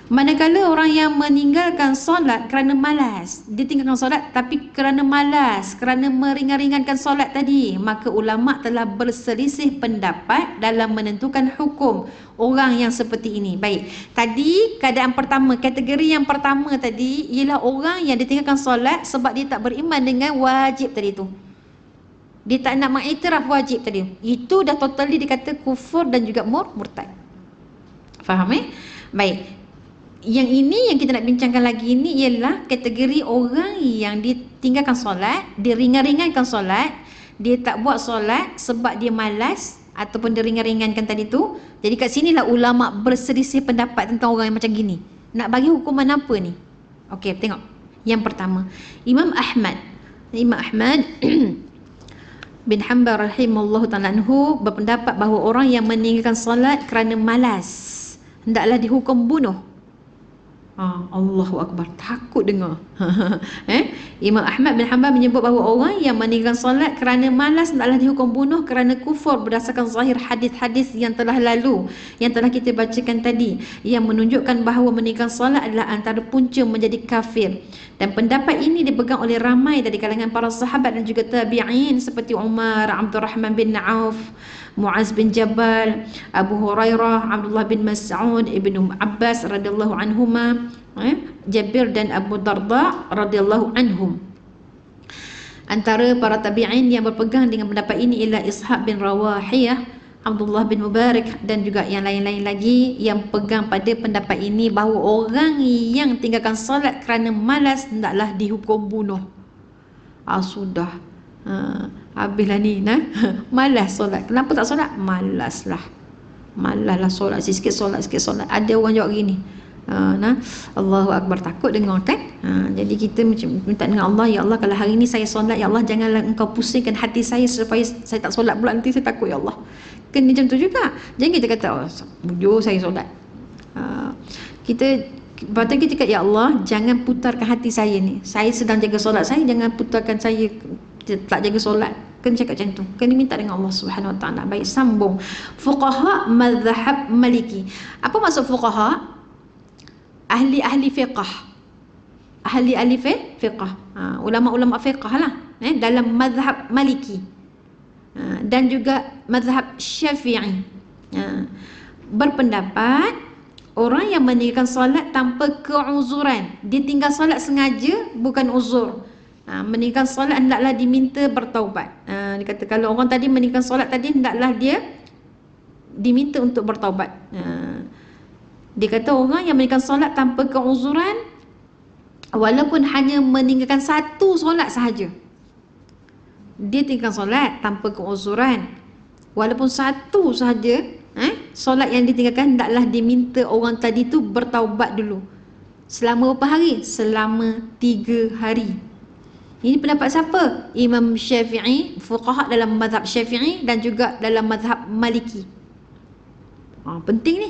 Manakala orang yang meninggalkan solat kerana malas, dia tinggalkan solat tapi kerana malas, kerana meringan-ringankan solat tadi, maka ulama telah berselisih pendapat dalam menentukan hukum orang yang seperti ini. Baik, tadi keadaan pertama, kategori yang pertama tadi ialah orang yang ditinggalkan solat sebab dia tak beriman dengan wajib tadi tu. Dia tak nak mengiktiraf wajib tadi. Itu dah totally dikata kufur dan juga murtad. Faham Baik. Yang ini yang kita nak bincangkan lagi ni ialah kategori orang yang ditinggalkan solat, dia ringan-ringankan solat, dia tak buat solat sebab dia malas ataupun dia ringan-ringankan tadi tu. Jadi kat sinilah ulama berselisih pendapat tentang orang yang macam gini. Nak bagi hukuman apa ni? Okey, tengok. Yang pertama, Imam Ahmad bin Hanbal rahimahullahu ta'ala anhu berpendapat bahawa orang yang meninggalkan solat kerana malas hendaklah dihukum bunuh. Allahu Akbar, takut dengar. Imam Ahmad bin Hanbal menyebut bahawa orang yang meninggalkan solat kerana malas hendaklah dihukum bunuh kerana kufur berdasarkan zahir hadis-hadis yang telah lalu, yang telah kita bacakan tadi, yang menunjukkan bahawa meninggalkan solat adalah antara punca menjadi kafir. Dan pendapat ini dipegang oleh ramai dari kalangan para sahabat dan juga tabi'in seperti Umar, Abdurrahman bin Auf, Muaz bin Jabal, Abu Hurairah, Abdullah bin Mas'ud, Ibnu Abbas radhiyallahu anhuma, Jabir dan Abu Darda radhiyallahu anhum. Antara para tabi'in yang berpegang dengan pendapat ini ialah Ishaq bin Rawahiyah, Abdullah bin Mubarak dan juga yang lain-lain lagi yang pegang pada pendapat ini bahawa orang yang tinggalkan solat kerana malas hendaklah dihukum bunuh. Sudah. Habislah ni malas solat. Kenapa tak solat? Malaslah solat, sikit solat. Ada orang jawab gini. Allahu Akbar, takut dengar kan. Jadi kita minta dengan Allah, ya Allah, kalau hari ni saya solat, ya Allah, janganlah engkau pusingkan hati saya supaya saya tak solat pula nanti, saya takut, ya Allah. Kan macam tu juga. Jangan kita kata, bujur saya solat. Patut kita kata, ya Allah, jangan putarkan hati saya ni, saya sedang jaga solat saya, jangan putarkan saya tak jaga solat. Kena cakap macam tu. Kena minta dengan Allah Subhanahu Wa Taala. Baik, sambung. Fuqaha mazhab Maliki. Apa maksud fuqaha? Ahli-ahli fiqh. Ahli-ahli fiqh. Ulama-ulama fiqh lah. Dalam mazhab Maliki. Dan juga mazhab Syafi'i. Berpendapat orang yang meninggalkan solat tanpa keuzuran. Dia tinggal solat sengaja, bukan uzur. Meninggalkan solat hendaklah diminta bertaubat. Dia kata kalau orang tadi meninggalkan solat tadi, hendaklah dia diminta untuk bertaubat. Dia kata orang yang meninggalkan solat tanpa keuzuran, walaupun hanya meninggalkan satu solat sahaja, dia tinggalkan solat tanpa keuzuran, walaupun satu sahaja solat yang ditinggalkan, hendaklah diminta orang tadi tu bertaubat dulu. Selama berapa hari? Selama 3 hari. Ini pendapat siapa? Imam Syafi'i, fuqaha dalam mazhab Syafi'i dan juga dalam mazhab Maliki. Penting ni.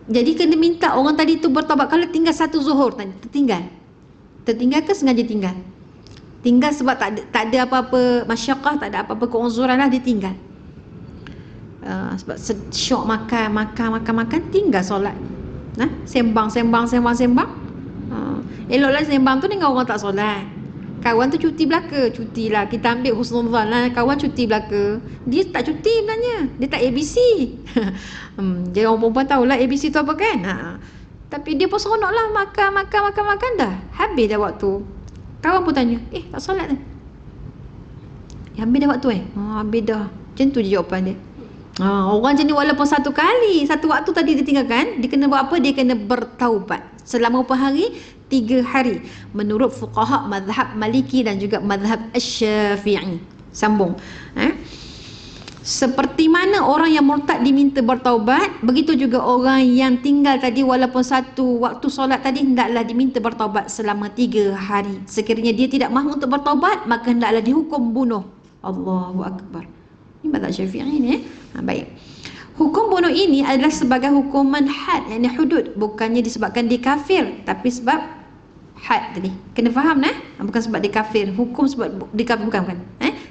Jadi kena minta orang tadi tu bertaubat. Kalau tinggal satu zuhur tadi, tertinggal ke sengaja tinggal? Tinggal sebab tak ada apa-apa masyaqqah, tak ada apa-apa keuzuran lah, dia tinggal. Sebab syok makan, tinggal solat. Sembang. Eloklah sembang tu dengan orang tak solat. Kawan tu cuti belaka, cutilah. Kita ambil husnuzan lah, kawan cuti belaka. Dia tak cuti sebenarnya, dia tak ABC. Jadi orang perempuan tahulah ABC tu apa kan. Tapi dia pun seronok lah, makan dah. Habis dah waktu. Kawan pun tanya, tak solat dah? Habis dah waktu habis dah. Macam tu je jawapan dia. Orang macam ni walaupun satu waktu tadi ditinggalkan, dia kena buat apa? Dia kena bertaubat. Selama berapa hari? 3 hari. Menurut fuqaha mazhab Maliki dan juga mazhab Syafi'i. Sambung. Seperti mana orang yang murtad diminta bertaubat, begitu juga orang yang tinggal tadi walaupun satu waktu solat tadi, hendaklah diminta bertaubat selama 3 hari. Sekiranya dia tidak mahu untuk bertaubat, maka hendaklah dihukum bunuh. Allahu Akbar. Ini mazhab Syafi'i ni. Baik. Hukum bunuh ini adalah sebagai hukuman had, yakni hudud, bukannya disebabkan dia kafir, tapi sebab had tadi. Kena faham bukan sebab dia kafir. Hukum sebab dia kafir bukan.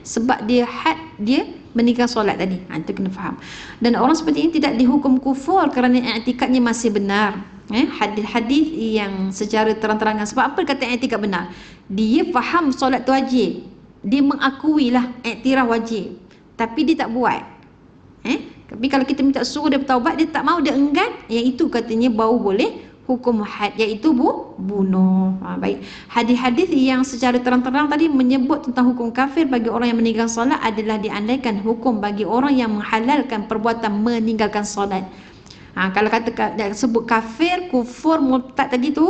Sebab dia had, dia meninggalkan solat tadi. Itu kena faham. Dan orang seperti ini tidak dihukum kufur kerana i'tikadnya masih benar. Hadis-hadis yang secara terang-terangan, sebab apa kata i'tikad benar? Dia faham solat tu wajib, dia mengakuilah iktiraf wajib, tapi dia tak buat. Tapi kalau kita minta suruh dia bertaubat, dia tak mau, dia enggan, yang itu katanya baru boleh hukum had, iaitu bunuh. Baik. Hadis-hadis yang secara terang-terang tadi menyebut tentang hukum kafir bagi orang yang meninggalkan solat adalah diandaikan hukum bagi orang yang menghalalkan perbuatan meninggalkan solat. Kalau kata sebut kafir, kufur, murtad tadi tu,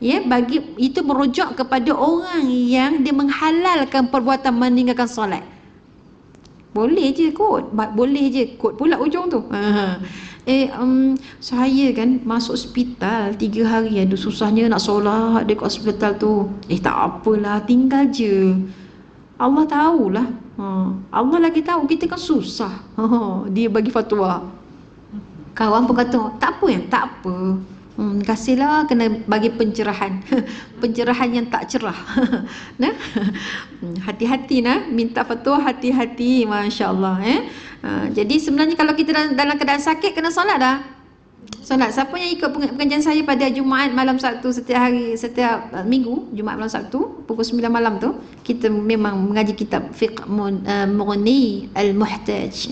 ya, bagi itu merujuk kepada orang yang dia menghalalkan perbuatan meninggalkan solat. Boleh je kot, boleh je kot pula ujung tu. Saya kan masuk hospital 3 hari, ada susahnya nak solat dekat hospital tu. Tak apalah, tinggal je. Allah tahulah. Allah lagi tahu, kita kan susah. Dia bagi fatwa. Kawan pun kata, tak apa ya, tak apa. Kasihlah, kena bagi pencerahan. Pencerahan yang tak cerah. Nah, hati-hati nah, minta fatwa hati-hati, masya-Allah. Jadi sebenarnya kalau kita dalam keadaan sakit, kena solat dah. Solat. Siapa yang ikut pengajian saya pada Jumaat malam Sabtu setiap hari, setiap minggu, Jumaat malam Sabtu pukul 9 malam tu, kita memang mengaji kitab Fiqh Mughni Al-Muhtaj.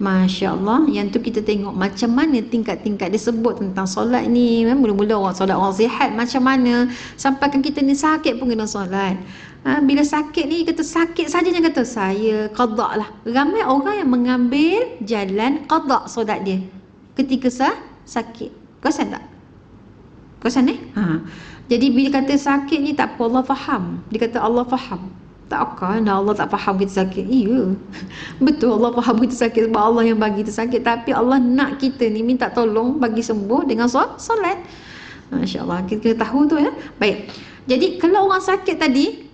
Masya-Allah, yang tu kita tengok macam mana tingkat-tingkat dia sebut tentang solat ni. Mula-mula orang solat, orang sihat macam mana, sampaikan kita ni sakit pun kena solat. Bila sakit ni, kata sakit saja, jangan kata saya qada lah. Ramai orang yang mengambil jalan qada solat dia ketika sakit. Perasan tak? Perasan ni? Jadi bila kata sakit ni, tak apa, Allah faham. Dia kata Allah faham. Tak akan Allah tak faham kita sakit. Iya, betul, Allah faham kita sakit sebab Allah yang bagi kita sakit. Tapi Allah nak kita ni minta tolong bagi sembuh dengan solat. Masya-Allah, kita tahu tu ya. Baik. Jadi kalau orang sakit tadi,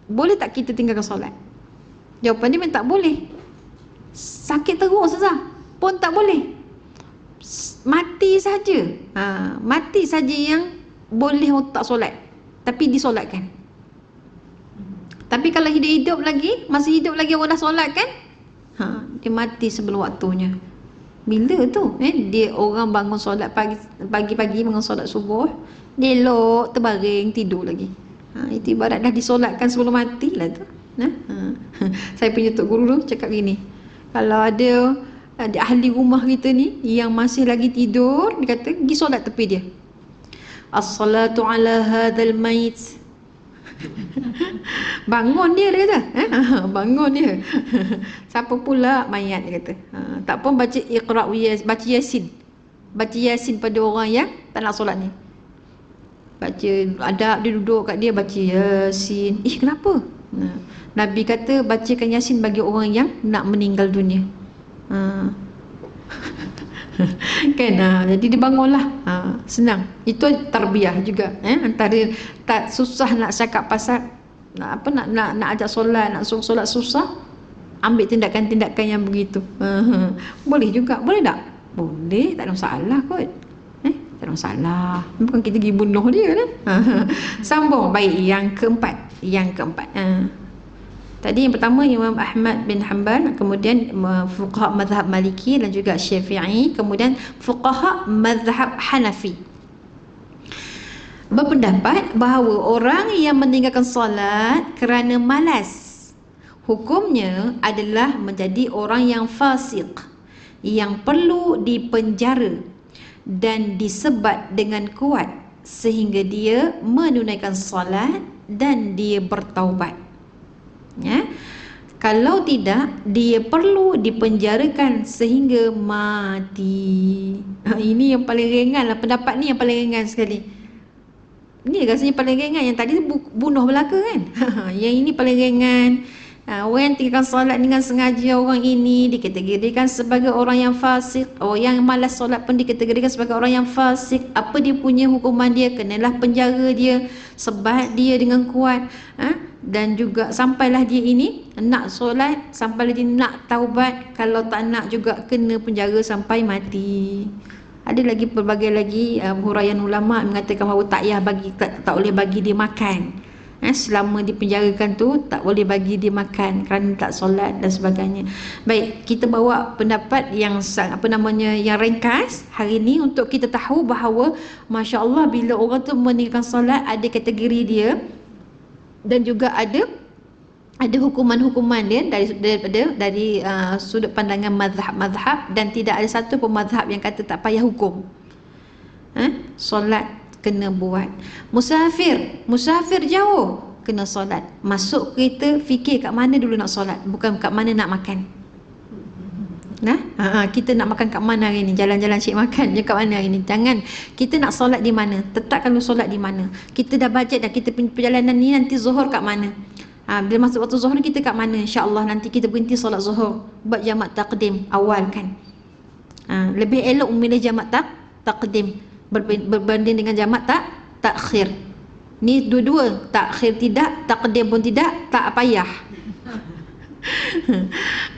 boleh tak kita tinggalkan solat? Jawapan dia memang tak boleh. Sakit terus saja pun tak boleh. Mati saja. Mati saja yang boleh tak solat, tapi disolatkan. Tapi kalau hidup lagi, masih hidup lagi orang dah solat kan, dia mati sebelum waktunya. Bila tu? Dia orang bangun solat pagi-pagi, bangun solat subuh, dia elok terbaring tidur lagi. Itu ibarat dah disolatkan sebelum mati lah tu. Saya punya tok guru tu cakap gini, kalau ada ahli rumah kita ni yang masih lagi tidur, dia kata pergi solat tepi dia. As-salatu ala hadzal mayit. Bangun dia kata. Bangun dia. Siapa pula mayat, dia kata. Tak pun baca Iqra, baca Yasin. Baca Yasin pada orang yang tak nak solat ni. Baca adab, dia duduk kat dia baca Yasin. Kenapa? Nabi kata bacakan Yasin bagi orang yang nak meninggal dunia. Kan, jadi dibangunlah. Senang. Itu tarbiyah juga. Antara tak susah nak cakap pasal nak ajak solat, nak suruh solat susah, ambil tindakan-tindakan yang begitu. Boleh juga. Boleh tak? Boleh, tak ada masalah kot. Tak ada masalah. Bukan kita pergi bunuh dia kan. Sambung. Baik, yang keempat. Tadi yang pertama Imam Ahmad bin Hanbal, kemudian fuqaha mazhab Maliki dan juga Syafi'i, kemudian fuqaha mazhab Hanafi berpendapat bahawa orang yang meninggalkan solat kerana malas, hukumnya adalah menjadi orang yang fasik, yang perlu dipenjara dan disebat dengan kuat sehingga dia menunaikan solat dan dia bertaubat. Kalau tidak, dia perlu dipenjarakan sehingga mati. Ini yang paling ringan lah, pendapat ni yang paling ringan sekali. Ini rasanya paling ringan. Yang tadi bunuh belaka kan. Yang ini paling ringan. Orang yang tinggalkan solat dengan sengaja, orang ini dikategorikan sebagai orang yang fasik. Orang yang malas solat pun dikategorikan sebagai orang yang fasik. Apa dia punya hukuman dia? Kenalah penjara dia, sebat dia dengan kuat. Dan juga sampailah dia ini nak solat, sampailah dia nak taubat. Kalau tak nak juga kena penjara sampai mati. Ada lagi pelbagai lagi huraian ulama mengatakan bahawa tak boleh bagi dia makan. Selama dipenjarakan tu tak boleh bagi dia makan kerana tak solat dan sebagainya. Baik, kita bawa pendapat yang yang ringkas hari ini untuk kita tahu bahawa masya-Allah bila orang tu meninggalkan solat ada kategori dia dan juga ada hukuman-hukuman dia dari sudut pandangan mazhab dan tidak ada satu pun mazhab yang kata tak payah hukum. Solat kena buat. Musafir jauh kena solat. Masuk kereta fikir kat mana dulu nak solat, bukan kat mana nak makan. Kita nak makan kat mana hari ni, jalan-jalan cik makan je kat mana hari ni. Jangan, kita nak solat di mana, tetapkan lu solat di mana. Kita dah bajet dah, kita perjalanan ni nanti zuhur kat mana. Bila masuk waktu zuhur kita kat mana, insya-Allah nanti kita berhenti solat zuhur, buat jamak taqdim awal kan. Lebih elok memilih jamak taqdim berbanding dengan jamak takhir. Ni dua-dua, takhir tidak, taqdim pun tidak, tak payah.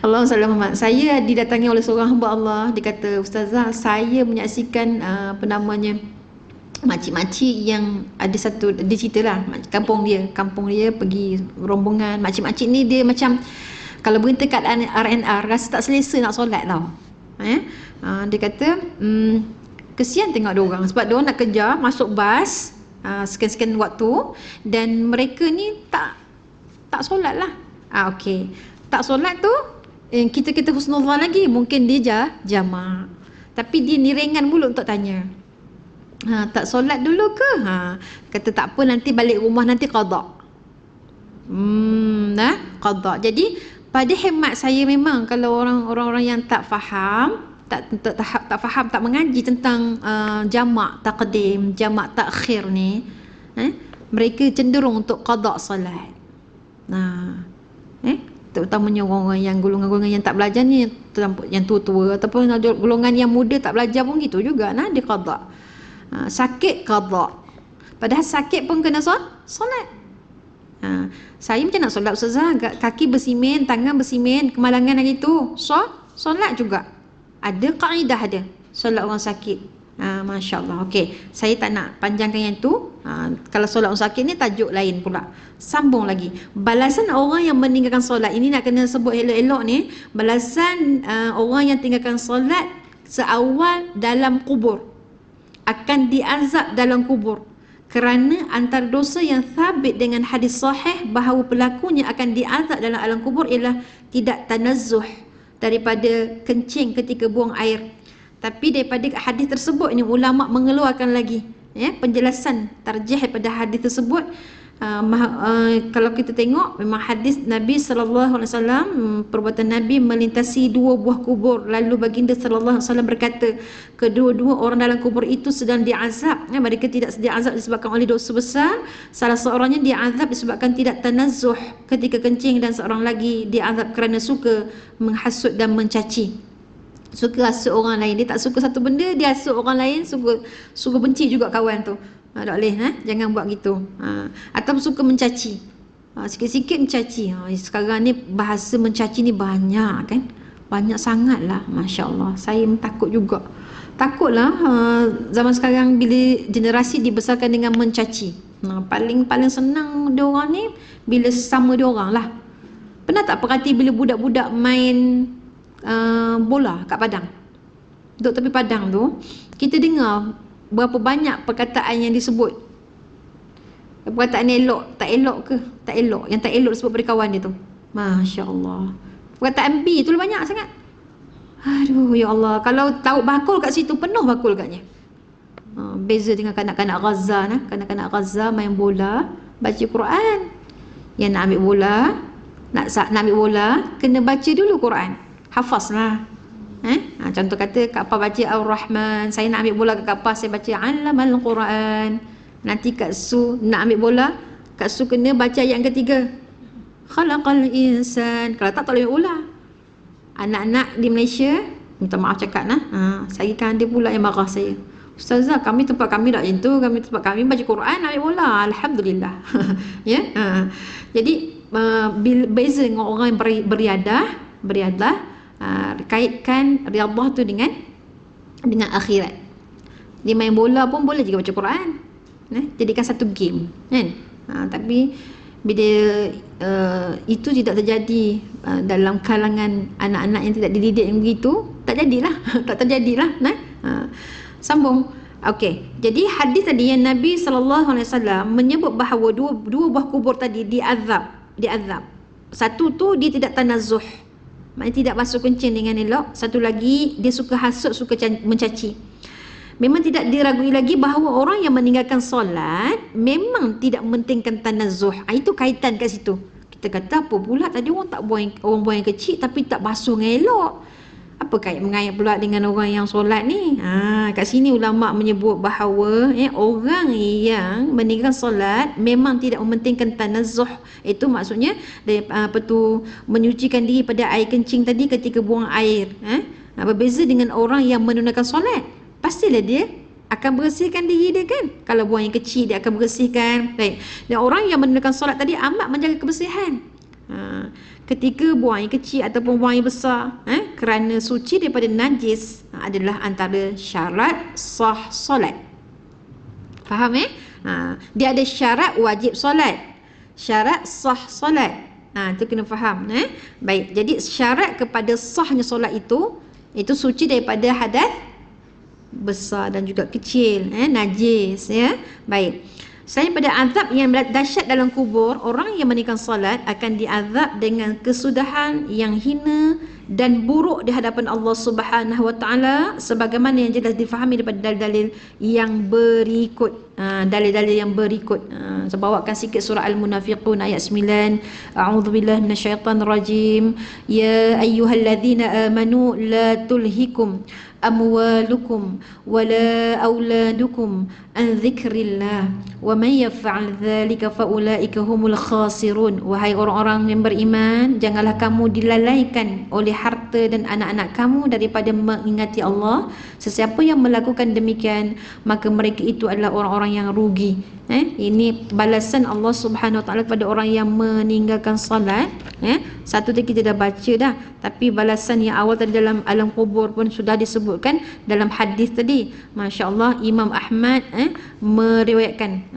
Allahumma salli Muhammad. Saya didatangi oleh seorang hamba Allah, dia kata, "Ustazah, saya menyaksikan makcik-makcik yang ada satu, dia ceritalah kampung dia pergi rombongan makcik-makcik ni, dia macam kalau berhenti kat RNR rasa tak selesa nak solat tau. Dia kata kesian tengok dia orang sebab dia orang nak kejar masuk bas sekian-sekian waktu dan mereka ni tak solat lah. Okey, tak solat tu kita husnuzan lagi, mungkin dia jamak, tapi dia ni ringan mulut untuk tanya, tak solat dulu ke? Kata tak apa, nanti balik rumah nanti qada. Qada. Jadi pada hemat saya memang kalau orang-orang yang tak faham, tak faham, tak mengaji tentang jamak taqdim, jamak takhir ni, mereka cenderung untuk qada solat. Terutamanya orang-orang yang golongan-golongan yang tak belajar ni, yang tua-tua ataupun golongan yang muda tak belajar pun gitu juga, dia qada. Sakit qada, padahal sakit pun kena solat. Saya macam nak solat ustazah, kaki bersimen, tangan bersimen, kemalangan hari tu, solat juga. Ada kaedah dia solat orang sakit. Masya-Allah. Okey, saya tak nak panjangkan yang tu. Kalau solat orang sakit ni tajuk lain pula. Sambung lagi. Balasan orang yang meninggalkan solat, ini nak kena sebut elok-elok ni. Balasan orang yang tinggalkan solat seawal dalam kubur akan diazab dalam kubur, kerana antara dosa yang sabit dengan hadis sahih bahawa pelakunya akan diazab dalam alam kubur ialah tidak tanazzuh daripada kencing ketika buang air. Tapi daripada hadis tersebut ni ulama mengeluarkan lagi penjelasan tarjih daripada hadis tersebut. Kalau kita tengok memang hadis Nabi sallallahu alaihi wasallam, perbuatan Nabi melintasi dua buah kubur, lalu baginda sallallahu alaihi wasallam berkata, kedua-dua orang dalam kubur itu sedang diazab. Mereka tidak diazab disebabkan oleh dosa besar, salah seorangnya diazab disebabkan tidak tanazzuh ketika kencing, dan seorang lagi diazab kerana suka menghasut dan mencaci. Suka hasut orang lain, dia tak suka satu benda, dia hasut orang lain, suka benci juga kawan tu. Tak boleh, jangan buat gitu. Atau suka mencaci, sikit-sikit mencaci. Sekarang ni bahasa mencaci ni banyak kan, banyak sangat lah, masya-Allah. Saya takut juga, takutlah zaman sekarang bila generasi dibesarkan dengan mencaci. Paling senang dia orang ni bila sesama dia orang lah. Pernah tak perhati bila budak-budak main bola kat padang, duduk tepi padang tu, kita dengar berapa banyak perkataan yang disebut. Perkataan elok, tak elok ke? Tak elok. Yang tak elok disebut pada kawan dia tu. Masya-Allah. Perkataan B tu banyak sangat. Aduh, ya Allah. Kalau tahu bakul kat situ, penuh bakul katnya. Beza dengan kanak-kanak Gaza. Kanak-kanak Gaza main bola, baca Quran. Yang nak ambil bola, nak ambil bola, kena baca dulu Quran. Hafaz lah. Contoh kata Kak Pah baca Ar-Rahman, saya nak ambil bola kat Kak Pah, saya baca Allamal Quran. Nanti Kak Su nak ambil bola, Kak Su kena baca ayat yang ketiga, Khalaqal insan. Kalau tak boleh bola. Anak-anak di Malaysia, minta maaf cakap saya kan dia pula yang marah saya. Ustazah, tempat kami tak macam tu, tempat kami baca Quran, ambil bola, alhamdulillah. Jadi beza dengan orang yang beriadah, kaitkan riyadhah tu dengan akhirat. Dia main bola pun boleh juga baca Quran, jadikan satu game kan. Tapi bila itu tidak terjadi dalam kalangan anak-anak yang tidak dididik yang begitu, tak jadilah tak terjadilah. Sambung. Okey, jadi hadis tadi yang Nabi SAW menyebut bahawa dua buah kubur tadi diazab. Satu tu dia tidak tanazzuh, maknanya tidak basuh kencing dengan elok. Satu lagi dia suka hasut, suka mencaci. Memang tidak diragui lagi bahawa orang yang meninggalkan solat memang tidak mementingkan tanazzuh. Itu kaitan kat situ. Kita kata apa pula tadi orang buang yang kecil tapi tak basuh dengan elok. Apa kait mengait pula dengan orang yang solat ni? Kat sini ulama menyebut bahawa orang yang meninggalkan solat memang tidak mementingkan tanazzuh. Itu maksudnya menyucikan diri pada air kencing tadi ketika buang air. Berbeza dengan orang yang menunaikan solat. Pastilah dia akan bersihkan diri dia kan. Kalau buang yang kecil dia akan bersihkan. Baik. Dan orang yang menunaikan solat tadi amat menjaga kebersihan. Ketika buang yang kecil ataupun buang yang besar, kerana suci daripada najis adalah antara syarat sah solat. Faham dia ada syarat wajib solat, syarat sah solat. Itu kena faham. Baik, jadi syarat kepada sahnya solat itu suci daripada hadas besar dan juga kecil, najis, Baik. Selain pada azab yang dahsyat dalam kubur, orang yang meninggalkan solat akan diazab dengan kesudahan yang hina dan buruk di hadapan Allah Subhanahu Wa Taala, sebagaimana yang jelas difahami daripada dalil-dalil yang berikut. Saya bawakan sikit surah Al-Munafiqun ayat 9. A'udzubillahi minasyaitonirrajim. Ya ayyuhalladzina amanu la tulhikum amwalukum wala auladukum an dzikrillah wa man yaf'al dzalika faulaika humul khasirun. Wahai orang-orang yang beriman, janganlah kamu dilalaikan oleh harta dan anak-anak kamu daripada mengingati Allah. Sesiapa yang melakukan demikian, maka mereka itu adalah orang-orang yang rugi. Ini balasan Allah Subhanahu Wa Taala kepada orang yang meninggalkan salat. Satu tadi kita dah baca dah, tapi balasan yang awal tadi dalam alam kubur pun sudah disebutkan dalam hadis tadi. Masya-Allah, Imam Ahmad meriwayatkan.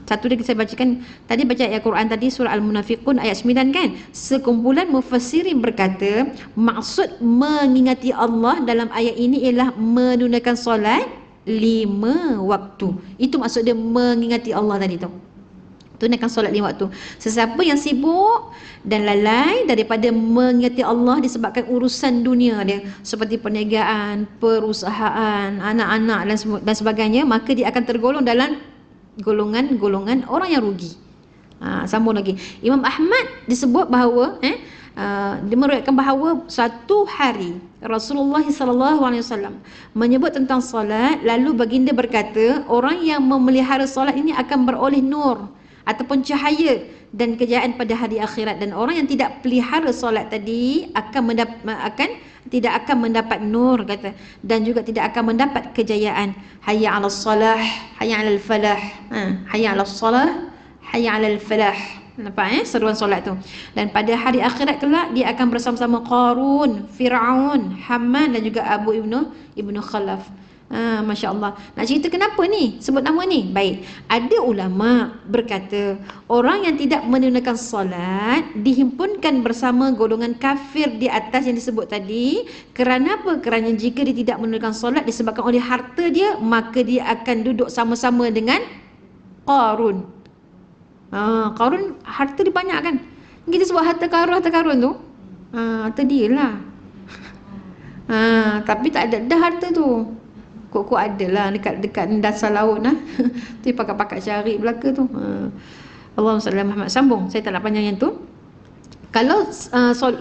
Satu lagi saya bacakan, tadi baca ayat Quran tadi surah Al-Munafiqun ayat 9 kan. Sekumpulan mufassirin berkata, maksud mengingati Allah dalam ayat ini ialah menunaikan solat 5 waktu. Itu maksud dia mengingati Allah tadi tu. Tunaikan solat 5 waktu. Sesiapa yang sibuk dan lalai daripada mengingati Allah disebabkan urusan dunia dia, seperti perniagaan, perusahaan, anak-anak dan sebagainya, maka dia akan tergolong dalam golongan orang yang rugi. Sambung lagi. Imam Ahmad disebut bahawa dia meriwayatkan bahawa satu hari Rasulullah SAW menyebut tentang solat, lalu baginda berkata, orang yang memelihara solat ini akan beroleh nur ataupun cahaya dan kejayaan pada hari akhirat, dan orang yang tidak pelihara solat tadi tidak akan mendapat nur, kata, dan juga tidak akan mendapat kejayaan. Hayya 'alas salah, hayya 'alal falah. Hayya 'alas salah, hayya 'alal falah. Nampak seruan solat tu. Dan pada hari akhirat kelak dia akan bersama-sama Qarun, Firaun, Haman dan juga Abu Ibnu Khalaf. Masya-Allah. Nak cerita kenapa ni sebut nama ni? Baik. Ada ulama berkata, orang yang tidak menunaikan solat dihimpunkan bersama golongan kafir di atas yang disebut tadi. Kerana apa? Kerana jika dia tidak menunaikan solat disebabkan oleh harta dia, maka dia akan duduk sama-sama dengan Qarun. Qarun harta dia banyak kan. Kita sebut harta Qarun tu. Harta dia lah. Tapi tak ada dah harta tu. Kok ada lah dekat dasar laut lah. Tu pakat-pakat cari belaka tu. Allahumma salli ala Muhammad. Sambung. Saya tak nak panjang yang tu. Kalau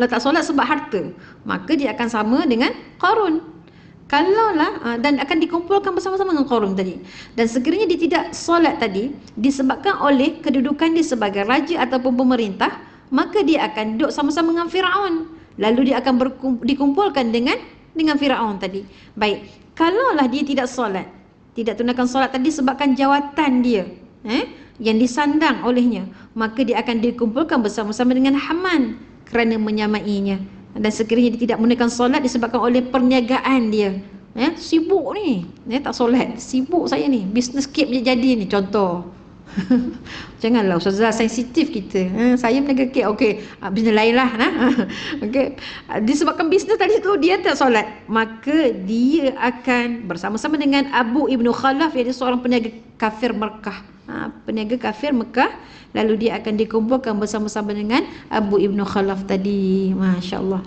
letak solat sebab harta, maka dia akan sama dengan Qarun. Kalaulah dan akan dikumpulkan bersama-sama dengan Qarun tadi. Dan sekiranya dia tidak solat tadi disebabkan oleh kedudukan dia sebagai raja ataupun pemerintah, maka dia akan duduk sama-sama dengan Firaun. Lalu dia akan dikumpulkan dengan Firaun tadi. Baik, kalaulah dia tidak solat, tidak tunaikan solat tadi sebabkan jawatan dia yang disandang olehnya, maka dia akan dikumpulkan bersama-sama dengan Haman kerana menyamainya. Dan sekiranya dia tidak menunaikan solat disebabkan oleh perniagaan dia, sibuk ni, tak solat, sibuk saya ni, business cap je jadi ni, contoh. Janganlah ustazah sensitif kita. Saya berniaga kek, okey, bisnes lain lah. Okey. Disebabkan bisnes tadi tu dia tak solat, maka dia akan bersama-sama dengan Abu Ibnu Khalaf, iaitu seorang peniaga kafir Mekah. Peniaga kafir Mekah, lalu dia akan dikumpulkan bersama-sama dengan Abu Ibnu Khalaf tadi. Masya-Allah.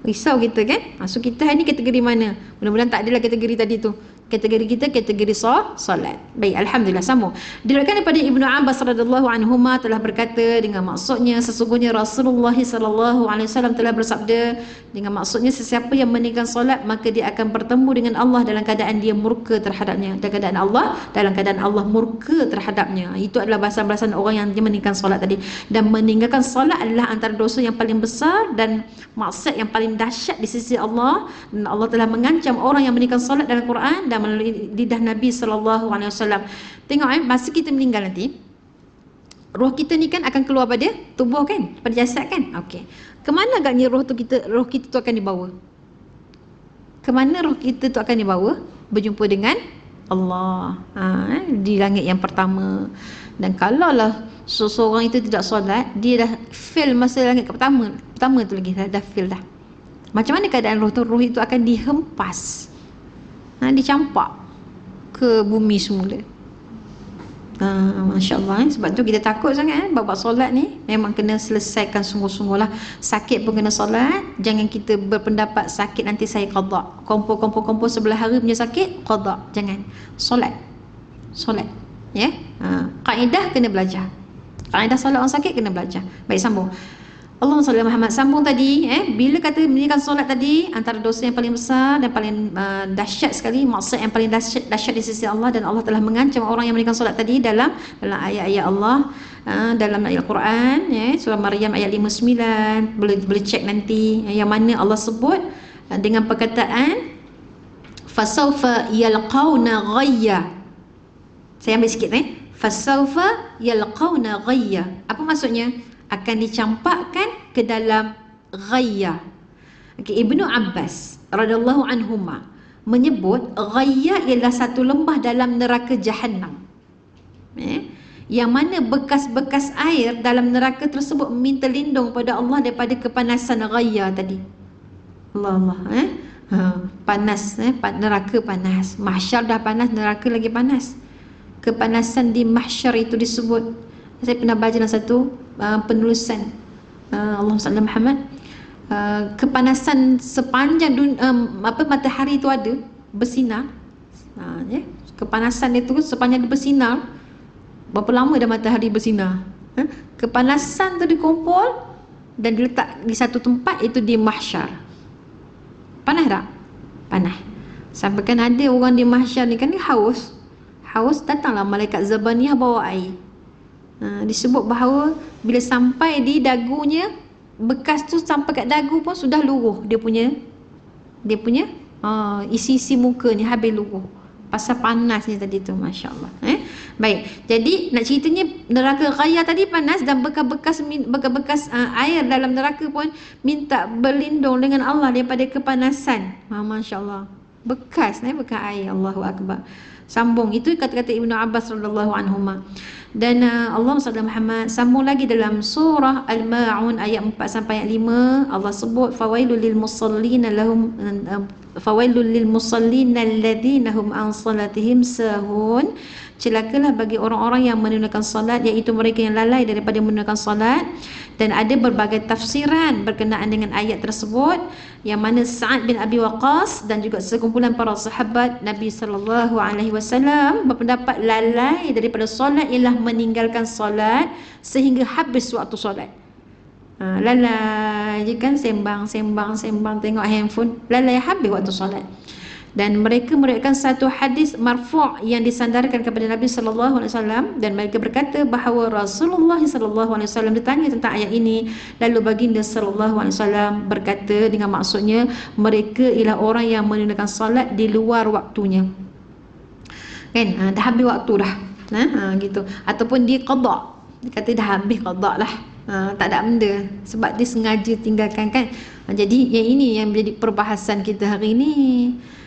Risau kita kan? So kita hari ni kategori mana? Mudah-mudahan tak adalah kategori tadi tu. Kategori kita kategori solat. Baik, alhamdulillah, sambung. Diriwayatkan daripada Ibnu Abbas radhiyallahu anhuma telah berkata, dengan maksudnya sesungguhnya Rasulullah sallallahu alaihi wasallam telah bersabda, dengan maksudnya sesiapa yang meninggalkan solat maka dia akan bertemu dengan Allah dalam keadaan dia murka terhadapnya. Dalam keadaan Allah murka terhadapnya. Itu adalah bahasan-bahasan orang yang dia meninggalkan solat tadi. Dan meninggalkan solat adalah antara dosa yang paling besar dan maksiat yang paling dahsyat di sisi Allah. Dan Allah telah mengancam orang yang meninggalkan solat dalam Quran dan melalui lidah Nabi sallallahu alaihi wasallam. Tengok masa kita meninggal nanti, roh kita ni kan akan keluar pada tubuh kan, pada jasad kan. Okey. Ke mana agaknya roh kita tu akan dibawa? Ke mana roh kita tu akan dibawa? Berjumpa dengan Allah. Di langit yang pertama. Dan kalaulah seseorang itu tidak solat, dia dah fail masa langit pertama tu lagi dah fail dah. Macam mana keadaan roh tu? Roh itu akan dihempas, dicampak ke bumi semula. Masya Allah. Sebab tu kita takut sangat bab solat ni. Memang kena selesaikan sungguh-sungguh lah. Sakit pun kena solat. Jangan kita berpendapat sakit nanti saya qada. Kompor sebelah hari punya sakit, qada. Jangan. Solat. Ya. Kaedah kena belajar. Kaedah solat orang sakit kena belajar. Baik, sambung. Allahumma salli ala Muhammad. Sambung tadi, bila kata meninggalkan solat tadi, antara dosa yang paling besar dan paling dahsyat sekali, maksiat yang paling dahsyat di sisi Allah, dan Allah telah mengancam orang yang meninggalkan solat tadi dalam ayat-ayat Allah, dalam ayat Al-Quran, surah Maryam ayat 59. Boleh cek nanti yang mana Allah sebut dengan perkataan fasawfa yalqauna ghayya. Saya ambil sikit fasawfa yalqauna ghayya. Apa maksudnya? Akan dicampakkan ke dalam ghayya. Ibnu Abbas radhiyallahu anhuma menyebut ghayya ialah satu lembah dalam neraka Jahannam, yang mana bekas-bekas air dalam neraka tersebut meminta lindung pada Allah daripada kepanasan ghayya tadi. Allah. Panas, neraka panas. Mahsyar dah panas, neraka lagi panas. Kepanasan di mahsyar itu disebut. Saya pernah baca dalam satu penulisan Allahumma salli ala Muhammad, kepanasan sepanjang matahari itu ada bersinar, kepanasan itu sepanjang bersinar. Berapa lama dah matahari bersinar? Kepanasan tu dikumpul dan diletak di satu tempat, itu di mahsyar. Panas tak? Panas. Sampai kan ada orang di mahsyar ni kan dia haus, datanglah malaikat Zabaniyah bawa air. Disebut bahawa bila sampai di dagunya, bekas tu sampai kat dagu pun sudah luruh dia punya isi muka ni habis luruh pasal panasnya tadi tu. Masya Allah. Baik, jadi nak ceritanya neraka ghayya tadi panas, dan bekas air dalam neraka pun minta berlindung dengan Allah daripada kepanasan. Masya Allah. Bekas air. Allahu Akbar. Sambung, itu kata-kata Ibnu Abbas radhiyallahu anhuma. Dan Allah SWT Muhammad sambung lagi dalam surah Al-Ma'un ayat 4 sampai ayat 5. Allah sebut fawailul lil musallina alladhina hum an salatihim sahun. Celakalah bagi orang-orang yang menunaikan salat, iaitu mereka yang lalai daripada menunaikan salat. Dan ada berbagai tafsiran berkenaan dengan ayat tersebut, yang mana Sa'ad bin Abi Waqqas dan juga sekumpulan para sahabat Nabi sallallahu alaihi wasallam berpendapat lalai daripada solat ialah meninggalkan solat sehingga habis waktu solat. Lalai je kan, sembang tengok handphone, lalai habis waktu solat. Dan mereka meriwayatkan satu hadis marfu' yang disandarkan kepada Nabi sallallahu alaihi wasallam, dan mereka berkata bahawa Rasulullah sallallahu alaihi wasallam ditanya tentang ayat ini, lalu baginda sallallahu alaihi wasallam berkata, dengan maksudnya mereka ialah orang yang menunaikan salat di luar waktunya. Kan, dah habis waktu dah. Gitu. Ataupun dia qada. Dia kata dah habis qada lah. Tak ada benda sebab dia sengaja tinggalkan kan. Jadi yang ini yang menjadi perbahasan kita hari ini.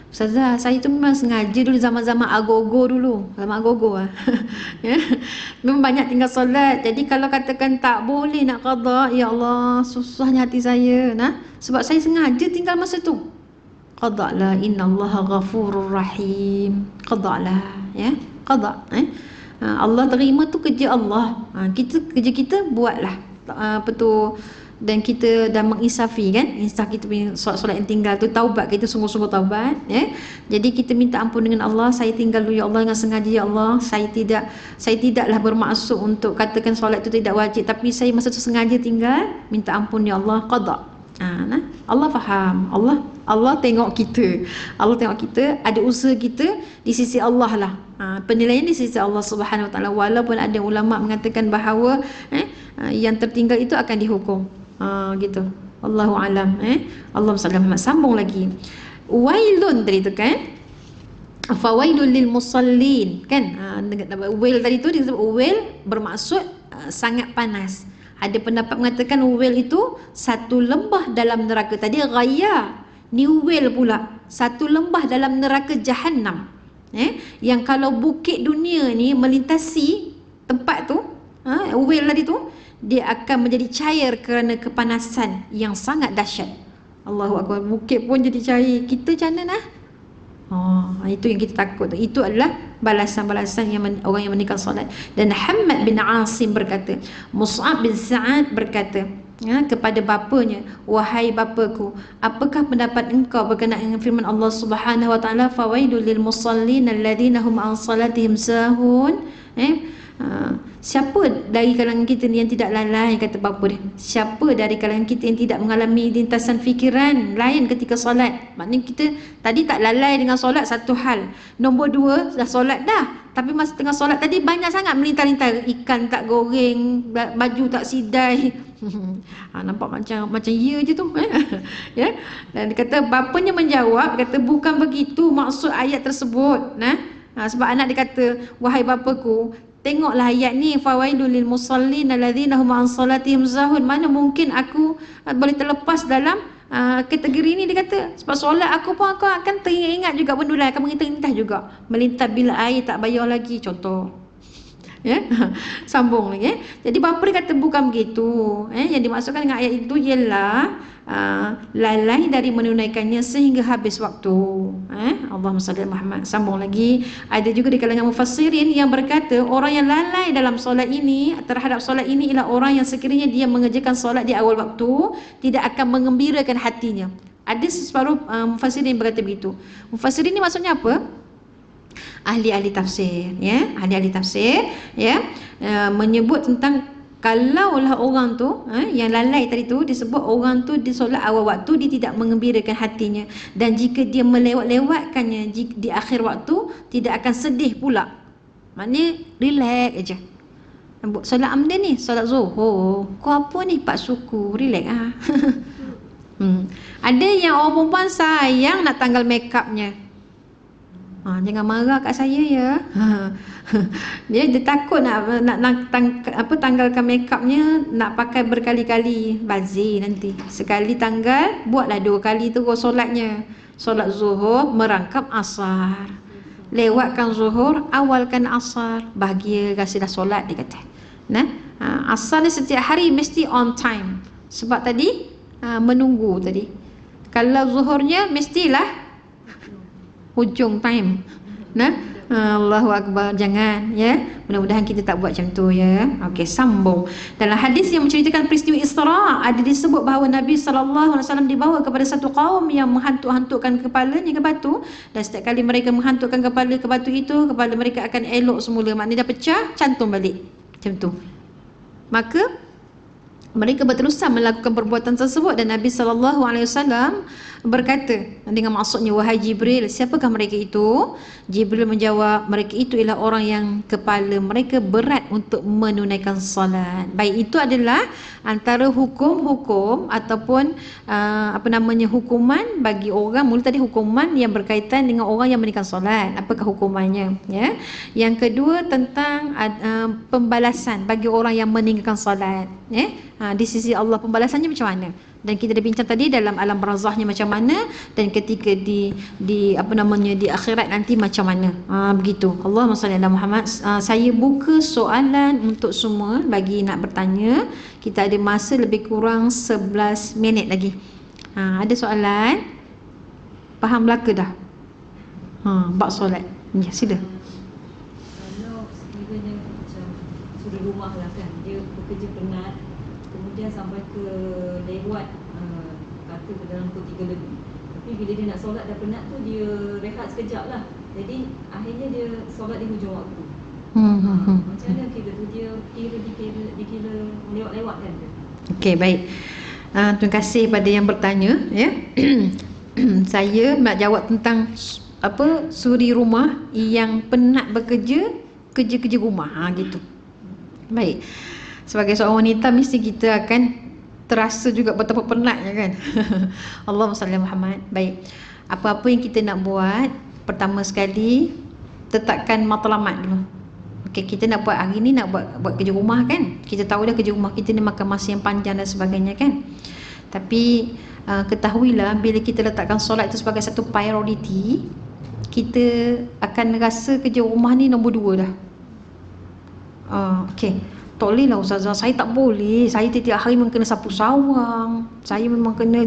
Ustazah, saya tu memang sengaja dulu zaman-zaman agogo dulu. Zaman agogo lah. Ya. Memang banyak tinggal solat. Jadi kalau katakan tak boleh nak qada, ya Allah, susahnya hati saya. Nah, sebab saya sengaja tinggal masa tu. Qada lah, innallaha ghafurur rahim. Qada lah, ya. Qada, Allah terima tu kerja Allah. Kita kerja kita buatlah. Apa tu, dan kita dah menginsafi kan, insaf kita punya solat yang tinggal tu, taubat kita sungguh-sungguh taubat, ya. Jadi kita minta ampun dengan Allah, saya tinggal dulu ya Allah dengan sengaja ya Allah, saya tidaklah bermaksud untuk katakan solat itu tidak wajib, tapi saya masa tu sengaja tinggal, minta ampun ya Allah, qada. Nah, Allah faham, Allah tengok kita, Allah tengok kita, ada usaha kita di sisi Allah lah. Penilaian di sisi Allah Subhanahu Wa Taala, walaupun ada ulama mengatakan bahawa yang tertinggal itu akan dihukum. Gitu. Allahu alam. Allahumma salli Muhammad. Sambung lagi. Wailun tadi tu kan. Fawailul lil musallin kan. Wail tadi tu disebut wail bermaksud sangat panas. Ada pendapat mengatakan wail itu satu lembah dalam neraka. Tadi ghaya, ni wail pula, satu lembah dalam neraka Jahannam. Yang kalau bukit dunia ni melintasi tempat tu, wail tadi tu, dia akan menjadi cair kerana kepanasan yang sangat dahsyat. Allahu akbar. Bukit pun jadi cair. Kita macam mana nah? Itu yang kita takut. Itu adalah balasan-balasan yang orang yang meninggal solat. Dan Hamad bin Asim berkata, Mus'ab bin Sa'ad berkata kepada bapanya, wahai bapaku, apakah pendapat engkau berkenaan dengan firman Allah Subhanahu Wa Taala, fawailul lil musallin alladhina hum an salatihim sahun. Siapa dari kalangan kita ni yang tidak lalai, kata bapa dia, siapa dari kalangan kita yang tidak mengalami lintasan fikiran lain ketika solat. Maknanya kita tadi tak lalai dengan solat, satu hal. Nombor dua, dah solat dah, tapi masa tengah solat tadi banyak sangat melintas-lintas, ikan tak goreng, baju tak sidai. Nampak macam ya je tu. Ya. Dan dia kata, bapanya menjawab, kata bukan begitu maksud ayat tersebut. Sebab anak dia kata, wahai bapaku, tengoklah ayat ni, fawailul lil musallin alladzina hum an salatihim sahun. Mana mungkin aku boleh terlepas dalam kategori ni, dia kata. Sebab solat aku pun aku akan teringat juga benda lain, akan melintas juga. Melintas bila air tak bayar lagi, contoh. Ya. Sambung lagi. Jadi bapa dia kata bukan begitu. Yang dimaksudkan dengan ayat itu ialah lalai dari menunaikannya sehingga habis waktu. Allahumma salli Muhammad. Sambung lagi. Ada juga di kalangan mufassirin yang berkata orang yang lalai dalam solat ini, terhadap solat ini, ialah orang yang sekiranya dia mengerjakan solat di awal waktu tidak akan mengembirakan hatinya. Ada separuh mufassirin yang berkata begitu. Mufassirin ni maksudnya apa? Ahli-ahli tafsir, ya, ahli-ahli tafsir, ya, menyebut tentang kalaulah orang tu yang lalai tadi tu, disebut orang tu di solat awal waktu dia tidak mengembirakan hatinya, dan jika dia melewat-lewatkannya di akhir waktu tidak akan sedih pula. Maknanya relax aja. Solat amdan ni, solat zuhur, kau apa ni pak suku, relax Ada yang orang perempuan sayang nak tanggal make upnya. Jangan marah kat saya ya. Dia takut nak tanggalkan make upnya, nak pakai berkali-kali, bazir nanti. Sekali tanggal, buatlah 2 kali terus solatnya. Solat zuhur, merangkap asar. Lewatkan zuhur, awalkan asar. Bahagia rasa dah solat, dia kata. Asar ni setiap hari mesti on time. Sebab tadi menunggu tadi. Kalau zuhurnya mestilah hujung time. Allahu akbar. Jangan, ya. Mudah-mudahan kita tak buat macam tu, ya. Okey, sambung. Dalam hadis yang menceritakan peristiwa Isra, ada disebut bahawa Nabi SAW dibawa kepada satu kaum yang menghantuk-hantukkan kepalanya ke batu, dan setiap kali mereka menghantukkan kepala ke batu itu, kepala mereka akan elok semula. Maknanya dah pecah, cantum balik. Macam tu. Maka mereka berterusan melakukan perbuatan tersebut, dan Nabi SAW berkata dengan maksudnya, wahai Jibril, siapakah mereka itu? Jibril menjawab, mereka itu ialah orang yang kepala mereka berat untuk menunaikan solat. Baik, itu adalah antara hukum-hukum ataupun hukuman bagi orang. Mula tadi hukuman yang berkaitan dengan orang yang menunaikan solat, apakah hukumannya, ya. Yang kedua tentang pembalasan bagi orang yang meninggalkan solat, ya. Di sisi Allah pembalasannya macam mana? Dan kita dah bincang tadi dalam alam barzahnya macam mana, dan ketika di apa namanya, di akhirat nanti macam mana. Begitu. Allahumma salli ala Muhammad. Saya buka soalan untuk semua bagi nak bertanya. Kita ada masa lebih kurang 11 minit lagi. Ada soalan? Faham Melaka dah? Bab solat. Ya, sila. Kalau sekiranya macam suri rumah lah kan, dia bekerja penat, kemudian sampai ke lewat kata ke dalam pukul 3 lebih, tapi bila dia nak solat dah penat tu, dia rehat sekejap lah, jadi akhirnya dia solat di hujung waktu. Macam mana kira tu, dia dikira melewat-lewatkan ke? Okey, baik. Terima kasih pada yang bertanya, ya. Saya nak jawab tentang apa, suri rumah yang penat bekerja, kerja-kerja rumah, gitu. Baik. Sebagai seorang wanita mesti kita akan terasa juga betapa penatnya kan. Allahumma salli ala Muhammad. Baik. Apa-apa yang kita nak buat, pertama sekali tetapkan matlamat dulu. Okey, kita nak buat hari ni, nak buat kerja rumah kan. Kita tahu dah kerja rumah kita ni makan masa yang panjang dan sebagainya kan. Tapi ketahuilah, bila kita letakkan solat itu sebagai satu prioriti, kita akan rasa kerja rumah ni nombor 2 dah. Okey, tak boleh lah Ustazah, saya tak boleh. Saya setiap hari memang kena sapu sawang, saya memang kena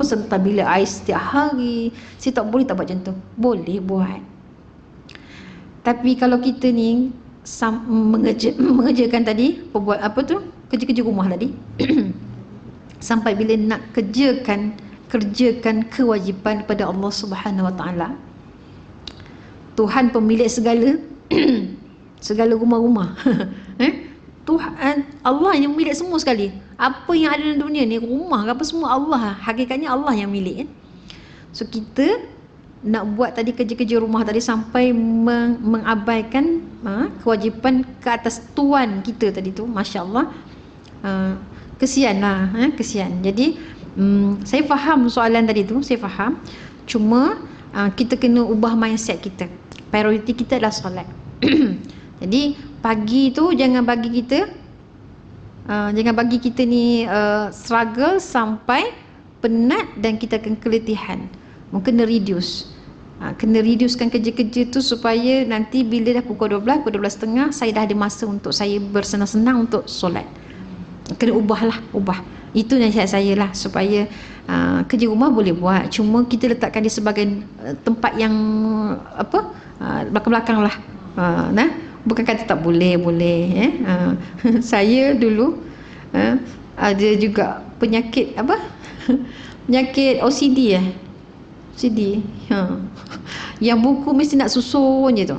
sental bilik air setiap hari. Saya tak boleh tak buat macam tu. Boleh buat. Tapi kalau kita ni mengerjakan tadi, kerja-kerja rumah tadi sampai bila nak kerjakan kewajipan kepada Allah Subhanahu Wa Taala, Tuhan pemilik segala segala rumah-rumah. Tuhan, Allah yang milik semua sekali. Apa yang ada dalam dunia ni, rumah apa semua Allah, hakikatnya Allah yang milik kan. So kita nak buat tadi kerja-kerja rumah tadi sampai mengabaikan kewajipan ke atas Tuhan kita tadi tu, masya-Allah. Kesian lah, kesian. Jadi saya faham soalan tadi tu, saya faham. Cuma kita kena ubah mindset kita. Prioriti kita adalah solat. Jadi pagi tu jangan bagi kita ni struggle sampai penat dan kita akan keletihan. Mungkin kena reduce. Kena reducekan kerja-kerja tu supaya nanti bila dah pukul 12, pukul 12.30 saya dah ada masa untuk saya bersenang-senang untuk solat. Kena ubah. Itu nasihat saya lah, supaya kerja rumah boleh buat, cuma kita letakkan dia sebagai tempat yang belakang-belakang lah. Bukan kata tak boleh. Saya dulu ada juga penyakit penyakit OCD yang buku mesti nak susun je tu.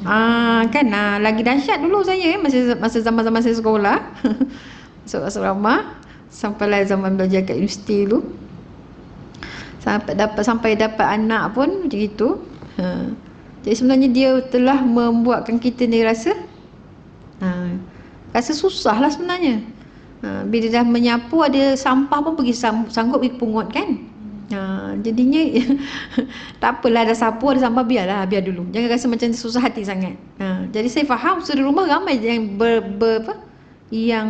Lagi dahsyat dulu saya masa zaman-zaman saya sekolah. Masuk asrama sampailah zaman belajar kat universiti dulu, sampai dapat anak pun macam itu. Jadi sebenarnya dia telah membuatkan kita ni rasa susah lah sebenarnya. Bila dah menyapu ada sampah pun pergi sanggup pergi pungut kan. Jadinya tak apalah, ada sapu ada sampah, biar dulu, jangan rasa macam susah hati sangat. Jadi saya faham suri rumah ramai yang yang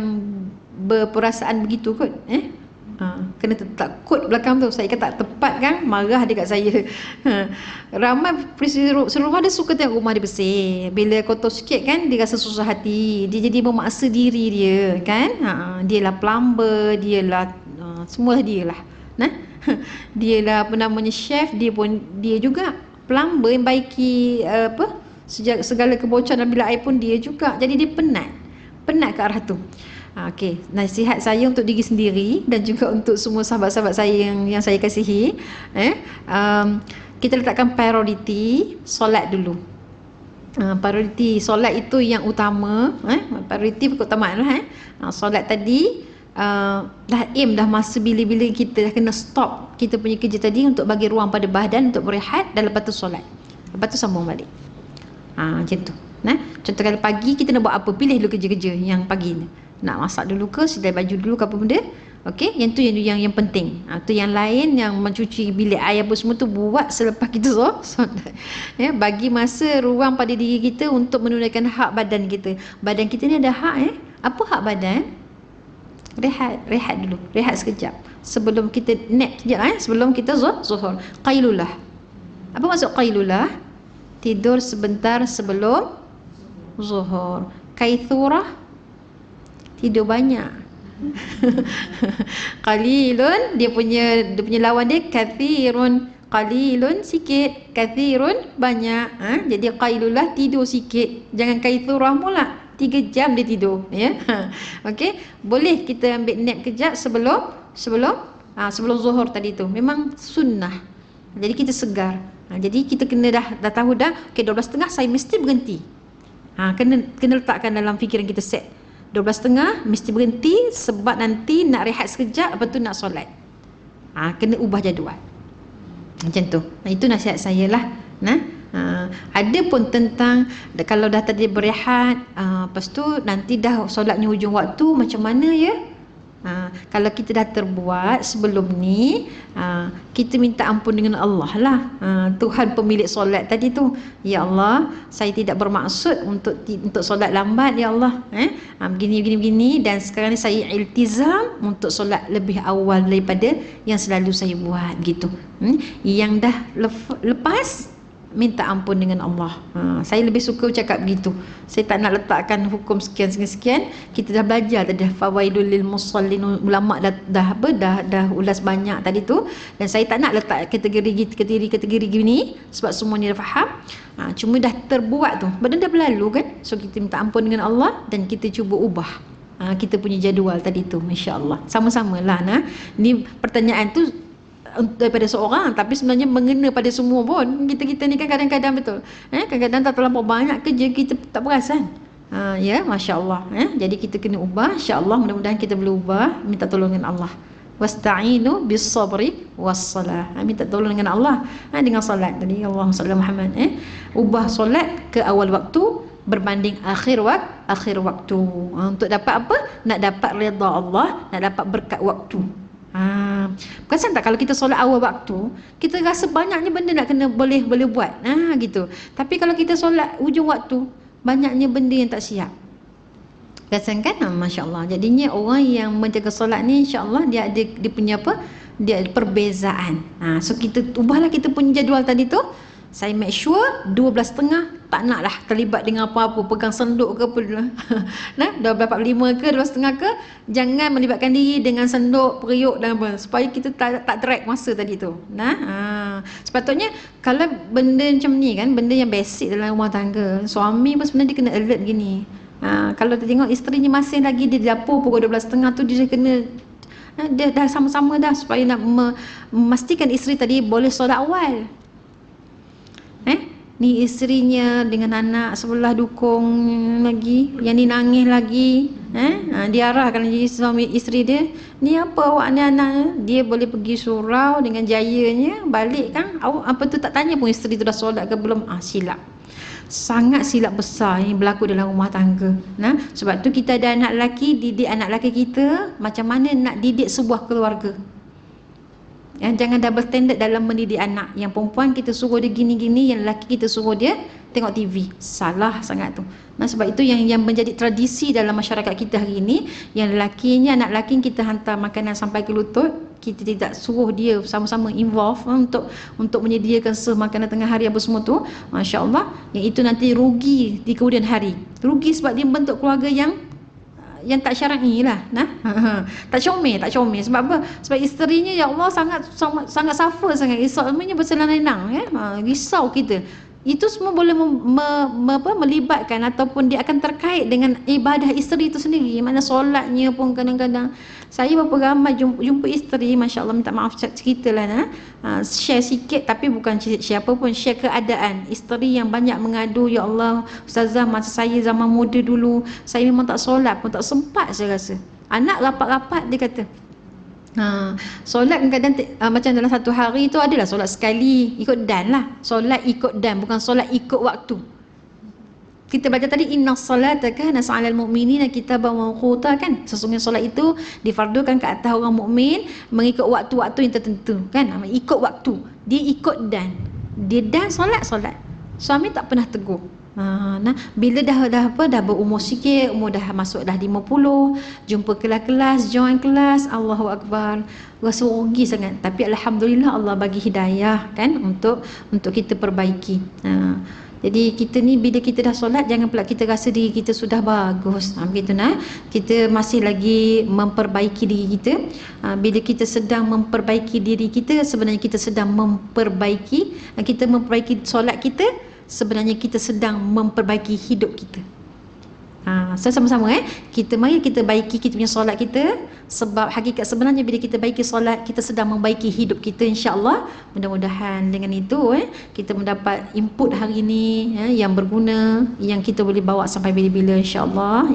berperasaan begitu kot. Kena tak kod belakang tu, saya kata tak tepat kan, marah dia kat saya. Ramai suri rumah dia suka tengok rumah dia bersih. Bila kotor sikit kan, dia rasa susah hati, dia jadi memaksa diri dia kan. Dialah plumber, dialah semua dialah. Dialah chef, dia juga plumber yang baiki segala kebocoran bilik air pun dia juga. Jadi dia penat ke arah tu. Okey, nasihat saya untuk diri sendiri dan juga untuk semua sahabat-sahabat saya yang saya kasihi, kita letakkan prioriti solat dulu. Prioriti solat itu yang utama, prioriti keutamaan lah. Solat tadi dah aim dah masa bila kita dah kena stop kita punya kerja tadi untuk bagi ruang pada badan untuk berehat, dan lepas tu solat, lepas tu sambung balik. Macam tu. Contoh kalau pagi kita nak buat apa, pilih dulu kerja-kerja yang pagi ni. Nak masak dulu ke, sedai baju dulu ke apa benda. Okey, yang tu yang penting. Tu yang lain, yang mencuci bilik air apa semua tu buat selepas kita solat. Bagi masa ruang pada diri kita untuk menunaikan hak badan kita. Badan kita ni ada hak. Apa hak badan? Rehat dulu, rehat sekejap sebelum kita nap sekejap, sebelum kita zuhur. Qailulah. Apa maksud qailulah? Tidur sebentar sebelum zuhur. Kaithurah, tidur banyak. Qalilun, dia punya lawan dia kathirun. Qalilun sikit, kathirun banyak. Jadi qailulah tidur sikit, jangan kaithurah pula 3 jam dia tidur, ya. Okey, boleh kita ambil nap kejap sebelum zuhur tadi tu. Memang sunnah. Jadi kita segar. Jadi kita kena dah tahu dah, okey 12.30 saya mesti berhenti. Kena letakkan dalam fikiran kita, set 12.30 mesti berhenti sebab nanti nak rehat sekejap, lepas tu nak solat. Kena ubah jadual. Macam tu. Itu nasihat saya lah. Ada pun tentang kalau dah tadi berehat, lepas tu nanti dah solatnya hujung waktu, macam mana ya? Kalau kita dah terbuat sebelum ni, kita minta ampun dengan Allah lah. Tuhan pemilik solat tadi tu, ya Allah, saya tidak bermaksud untuk solat lambat, ya Allah, begini, dan sekarang ni saya iltizam untuk solat lebih awal daripada yang selalu saya buat gitu. Yang dah lepas, minta ampun dengan Allah. Saya lebih suka cakap begitu. Saya tak nak letakkan hukum sekian. Kita dah belajar tadi fawaidul lil musallin, ulama dah ulas banyak tadi tu, dan saya tak nak letak kategori gini sebab semuanya dah faham. Cuma dah terbuat tu, benda dah berlalu kan, so kita minta ampun dengan Allah dan kita cuba ubah kita punya jadual tadi tu, insya-Allah. Sama-samalah. Ni pertanyaan tu daripada seorang, tapi sebenarnya mengena pada semua pun. Kita ni kan kadang-kadang betul, kadang-kadang tak terlampau banyak kerja, kita tak perasan. Ya, masya-Allah. Jadi kita kena ubah, insya-Allah. Mudah-mudahan kita boleh ubah, minta tolong dengan Allah. Wasta'inu bis sabri was salah. Minta tolong dengan Allah dengan salat tadi. Allahumma salli Muhammad. Ubah solat ke awal waktu berbanding akhir waktu. Untuk dapat apa? Nak dapat redha Allah, nak dapat berkat waktu. Perasan tak kalau kita solat awal waktu, kita rasa banyaknya benda nak kena boleh buat, gitu. Tapi kalau kita solat hujung waktu, banyaknya benda yang tak siap. Perasan kan? Masya-Allah. Jadinya orang yang menjaga solat ni, insya-Allah dia punya apa? Dia ada perbezaan. So kita ubahlah kita punya jadual tadi tu. Saya make sure 12.30 tak naklah terlibat dengan apa-apa, pegang senduk ke apa. 12.45 ke 12.30 ke, jangan melibatkan diri dengan senduk, periuk dan apa, supaya kita tak drag masa tadi tu. Sepatutnya kalau benda macam ni kan, benda yang basic dalam rumah tangga, suami pun sebenarnya dia kena alert gini. Kalau dia tengok isterinya masih lagi di dapur pukul 12.30 tu, dia kena dia dah sama-sama dah, supaya nak memastikan isteri tadi boleh solat awal. Ni isterinya dengan anak sebelah dukung lagi, yang ni nangis lagi, diarahkan jadi suami isteri dia, ni apa awak ni anak, dia boleh pergi surau dengan jayanya, balik kan, awak apa tu tak tanya pun isteri tu dah solat ke belum. Silap, sangat silap besar yang berlaku dalam rumah tangga. Sebab tu kita ada anak lelaki, didik anak lelaki kita macam mana nak didik sebuah keluarga. Jangan double standard dalam mendidik anak. Yang perempuan kita suruh dia gini-gini, yang lelaki kita suruh dia tengok TV. Salah sangat tu. Sebab itu yang menjadi tradisi dalam masyarakat kita hari ini, yang lelakinya, anak lelaki kita hantar makanan sampai ke lutut, kita tidak suruh dia sama-sama involve untuk menyediakan makanan tengah hari apa semua tu. Masya-Allah, yang itu nanti rugi di kemudian hari. Rugi sebab dia bentuk keluarga yang tak syar'i lah. Tak comel. Sebab apa? Sebab isterinya, ya Allah, sangat suffer, sangat risau. Sebenarnya berselang-lenang, risau kita. Itu semua boleh melibatkan ataupun dia akan terkait dengan ibadah isteri itu sendiri. Mana solatnya pun kadang-kadang saya berapa ramai jumpa isteri, masya-Allah, minta maaf ceritalah, share sikit, tapi bukan share apa pun, share keadaan isteri yang banyak mengadu, ya Allah ustazah, masa saya zaman muda dulu saya memang tak solat pun, tak sempat saya rasa. Anak rapat-rapat dia kata, solat kadang macam dalam satu hari tu adalah solat sekali, ikut dan lah, solat ikut dan, bukan solat ikut waktu. Kita baca tadi, inna salata kana 'alal mu'minina kitaban mawquta kan, sesungguhnya solat itu difardukan ke atas orang mukmin mengikut waktu-waktu yang tertentu kan, ikut waktu, dia ikut dan, dia dan solat. Suami tak pernah tegur, Nah, bila dah apa, dah berumur sikit, umur dah masuk dah 50, jumpa kelas-kelas, join kelas, Allahu Akbar, rasa rugi sangat. Tapi alhamdulillah Allah bagi hidayah kan untuk kita perbaiki. Jadi kita ni bila kita dah solat, jangan pula kita rasa diri kita sudah bagus. Begitu nah. Kita masih lagi memperbaiki diri kita. Bila kita sedang memperbaiki diri kita, sebenarnya kita sedang memperbaiki solat kita, sebenarnya kita sedang memperbaiki hidup kita. So sama-sama mari kita baiki kita punya solat kita, sebab hakikat sebenarnya bila kita baiki solat, kita sedang membaiki hidup kita, insya-Allah. Mudah-mudahan dengan itu kita mendapat input hari ini yang berguna, yang kita boleh bawa sampai bila-bila, insya-Allah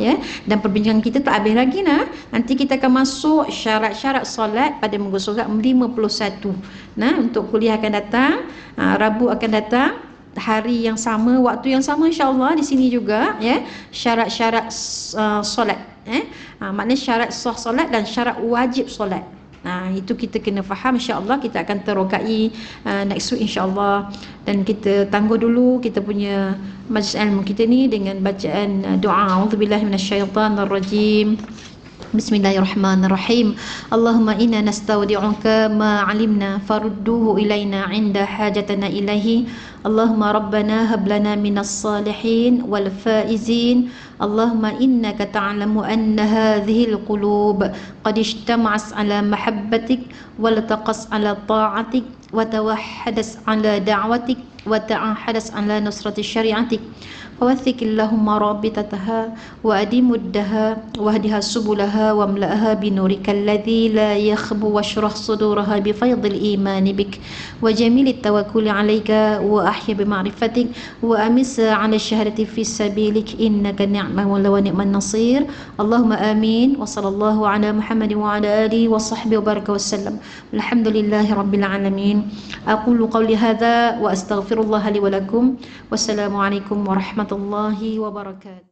Dan perbincangan kita tak habis lagi nanti kita akan masuk syarat-syarat solat pada muka surat 51. Untuk kuliah akan datang, Rabu akan datang, hari yang sama, waktu yang sama, insya-Allah di sini juga syarat-syarat solat, maknanya syarat sah solat dan syarat wajib solat. Itu kita kena faham, insya-Allah kita akan terokai next week, insya-Allah. Dan kita tangguh dulu kita punya majlis ilmu kita ni dengan bacaan doa auzubillahi minasyaitanirrajim. Bismillahirrahmanirrahim. Allahumma inna nastaudi'uka ma 'alimna farudduhu ilaina 'inda hajatana ilaihi. Allahumma rabbana hab lana minas salihin wal faizin. Allahumma innaka ta'lamu anna hadhihi al-qulub qad ijtama'at 'ala mahabbatik wa lataqas 'ala ta'atik wa tawahhadas 'ala da'watik wa ta'ahadas 'ala nusrati syari'atik. ووثق اللهم رابطتها وأدمدها واهدها سبلها واملأها بنورك الذي لا يخبو واشرح صدورها بفيض الإيمان بك وجميل التوكل عليك وأحيا بمعرفتك وأمس على الشهادة في سبيلك إنك نعم المولى ونعم النصير. اللهم آمين. وصلى الله على محمد وعلى آله وصحبه وبارك وسلم. الحمد لله رب العالمين. أقول قولي هذا وأستغفر الله لي ولكم. والسلام عليكم ورحمة الله وبركاته.